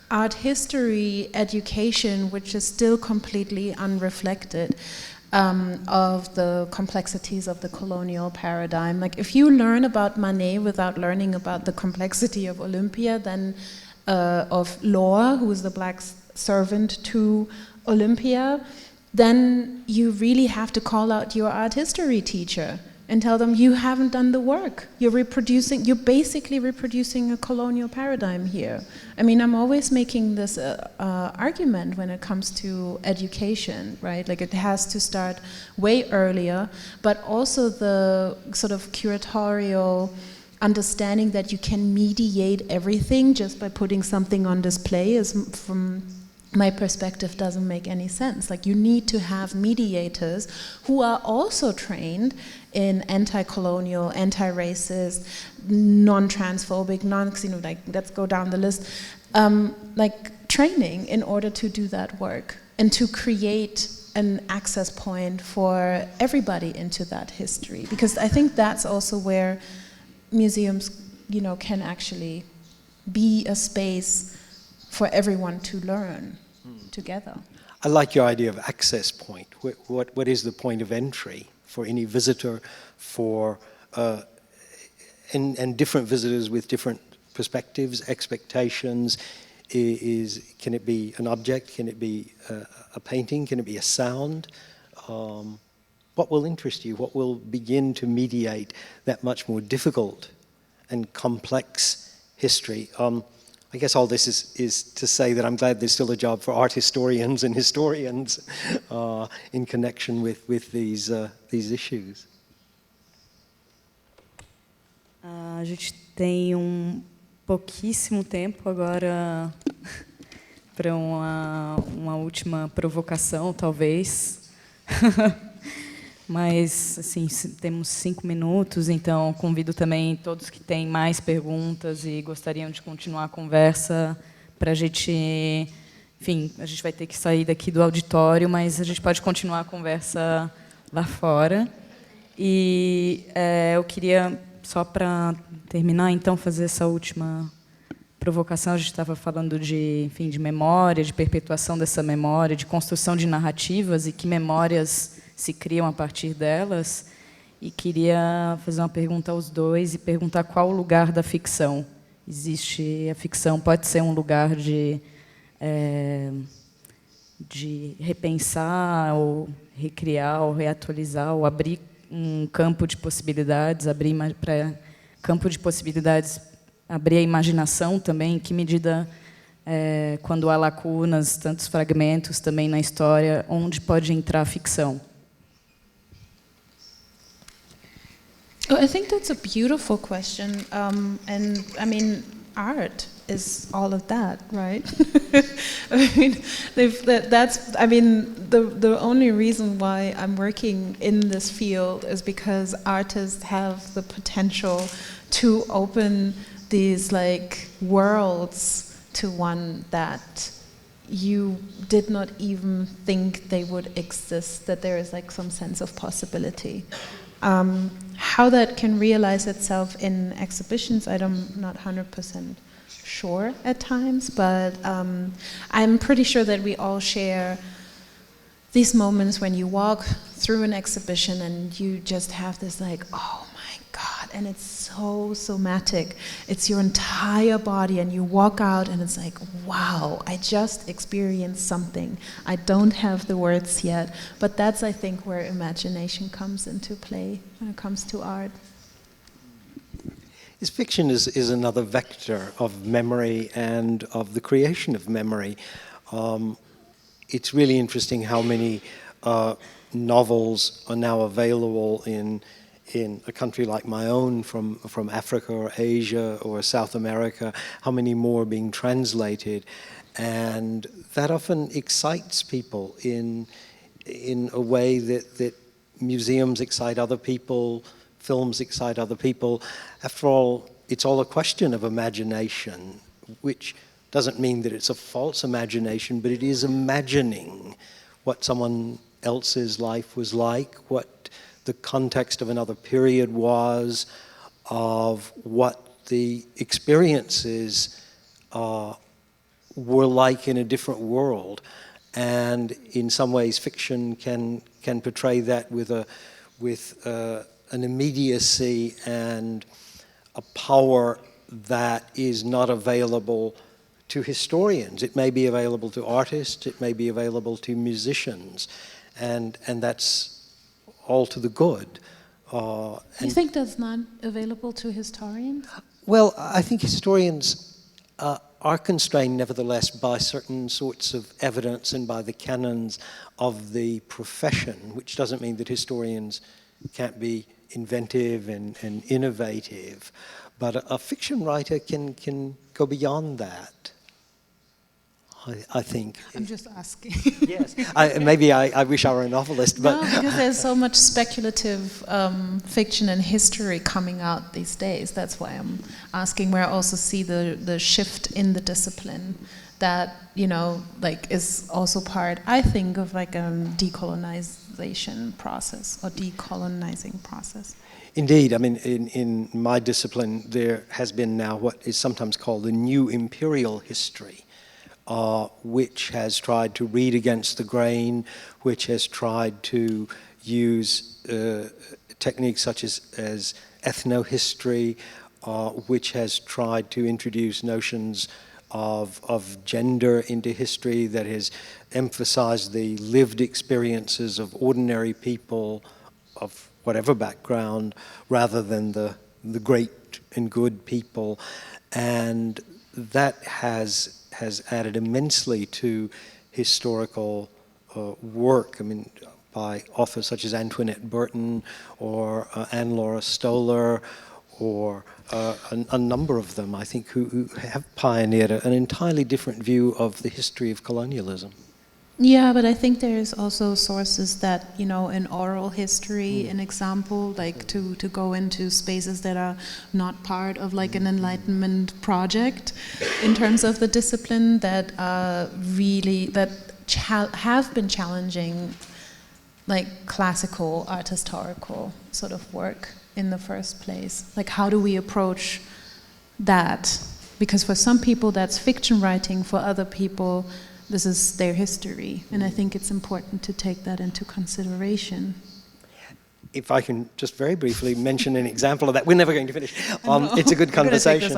art history education, which is still completely unreflected of the complexities of the colonial paradigm. Like, if you learn about Manet without learning about the complexity of Olympia, then of Laura, who is the black servant to Olympia, then you really have to call out your art history teacher and tell them you haven't done the work. You're basically reproducing a colonial paradigm here. I mean, I'm always making this argument when it comes to education, right? Like, it has to start way earlier, but also the sort of curatorial understanding that you can mediate everything just by putting something on display is, from my perspective, doesn't make any sense. Like, you need to have mediators who are also trained in anti-colonial, anti-racist, non-transphobic, like, let's go down the list, like, training in order to do that work and to create an access point for everybody into that history. Because I think that's also where museums, can actually be a space for everyone to learn together. I like your idea of access point. What is the point of entry for any visitor, and different visitors with different perspectives, expectations? Can it be an object? Can it be a painting? Can it be a sound? What will interest you? What will begin to mediate that much more difficult and complex history? I guess all this is to say that I'm glad there's still a job for art historians and historians in connection with these issues. A gente tem pouquíssimo tempo agora para uma última provocação, talvez. Mas, assim, temos 5 minutos, então convido também todos que têm mais perguntas e gostariam de continuar a conversa para a gente... Enfim, a gente vai ter que sair daqui do auditório, mas a gente pode continuar a conversa lá fora. E eu queria, só para terminar, então, fazer essa última provocação. A gente estava falando de memória, de perpetuação dessa memória, de construção de narrativas e que memórias se criam a partir delas, e queria fazer uma pergunta aos dois e perguntar qual o lugar da ficção. A ficção pode ser um lugar de repensar, ou recriar, ou reatualizar, ou abrir um campo de possibilidades, abrir a imaginação também. Em que medida, quando há lacunas, tantos fragmentos também na história, onde pode entrar a ficção? I think that's a beautiful question, and I mean, art is all of that, right? I mean, the only reason why I'm working in this field is because artists have the potential to open these like worlds to one that you did not even think they would exist, that there is like some sense of possibility. How that can realize itself in exhibitions, I'm not 100% sure at times, but I'm pretty sure that we all share these moments when you walk through an exhibition and you just have this like, oh my God, and it's so somatic. It's your entire body, and you walk out and it's like, wow, I just experienced something. I don't have the words yet, but that's, I think, where imagination comes into play when it comes to art. Fiction is another vector of memory and of the creation of memory. It's really interesting how many novels are now available in a country like my own from Africa or Asia or South America, how many more are being translated. And that often excites people in a way that museums excite other people, films excite other people. After all, it's all a question of imagination, which doesn't mean that it's a false imagination, but it is imagining what someone else's life was like, what the context of another period was, of what the experiences were like in a different world. And in some ways, fiction can portray that with an immediacy and a power that is not available to historians. It may be available to artists, it may be available to musicians, and that's all to the good. You think that's not available to historians? Well, I think historians are constrained nevertheless by certain sorts of evidence and by the canons of the profession, which doesn't mean that historians can't be inventive and innovative, but a fiction writer can go beyond that. I think. I'm just asking. Yes, maybe I wish I were a novelist, but... No, because there's so much speculative fiction and history coming out these days. That's why I'm asking, where I also see the shift in the discipline that, you know, like is also part, I think, of like a decolonization process or decolonizing process. Indeed, I mean, in my discipline, there has been now what is sometimes called the new imperial history, which has tried to read against the grain, which has tried to use techniques such as ethnohistory, which has tried to introduce notions of gender into history, that has emphasized the lived experiences of ordinary people of whatever background, rather than the great and good people. And that has added immensely to historical work. I mean, by authors such as Antoinette Burton or Anne-Laura Stoller, or a number of them, I think, who have pioneered an entirely different view of the history of colonialism. Yeah, but I think there's also sources that, you know, in oral history, an example, like to go into spaces that are not part of like an Enlightenment project in terms of the discipline, that have been challenging like classical art historical sort of work in the first place. Like, how do we approach that? Because for some people that's fiction writing, for other people this is their history, and I think it's important to take that into consideration. If I can just very briefly mention an example of that, we're never going to finish. It's a good conversation.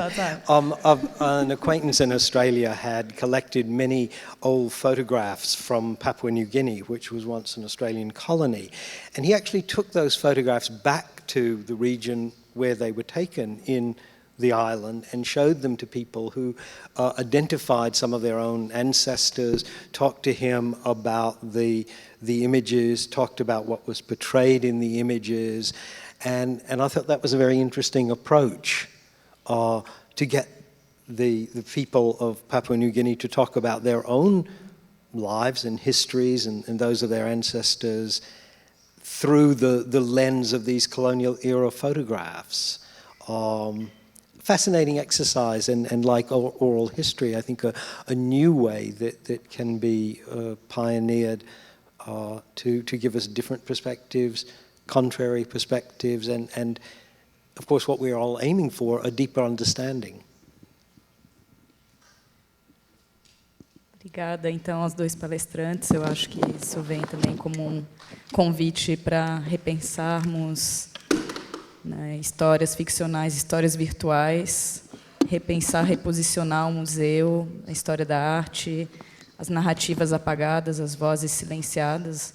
An acquaintance in Australia had collected many old photographs from Papua New Guinea, which was once an Australian colony, and he actually took those photographs back to the region where they were taken in the island and showed them to people who identified some of their own ancestors, talked to him about the images, talked about what was portrayed in the images, and I thought that was a very interesting approach to get the people of Papua New Guinea to talk about their own lives and histories and those of their ancestors through the lens of these colonial era photographs. fascinating exercise, and like oral history, I think a new way that can be pioneered to give us different perspectives, contrary perspectives, and of course what we're all aiming for, a deeper understanding. Obrigada, então, aos dois palestrantes. Eu acho que isso vem também como um convite para repensarmos, né, histórias ficcionais, histórias virtuais, repensar, reposicionar o museu, a história da arte, as narrativas apagadas, as vozes silenciadas.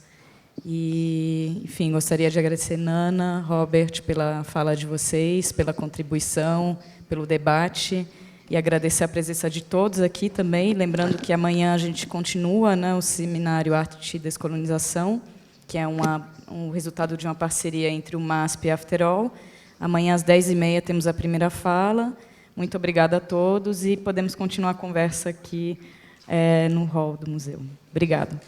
E, enfim, gostaria de agradecer Nana, Robert, pela fala de vocês, pela contribuição, pelo debate, e agradecer a presença de todos aqui também, lembrando que amanhã a gente continua, né, o seminário Arte e Descolonização, que é um resultado de uma parceria entre o MASP e Afterall. Amanhã, às 10h30, temos a primeira fala. Muito obrigada a todos e podemos continuar a conversa aqui no hall do museu. Obrigada.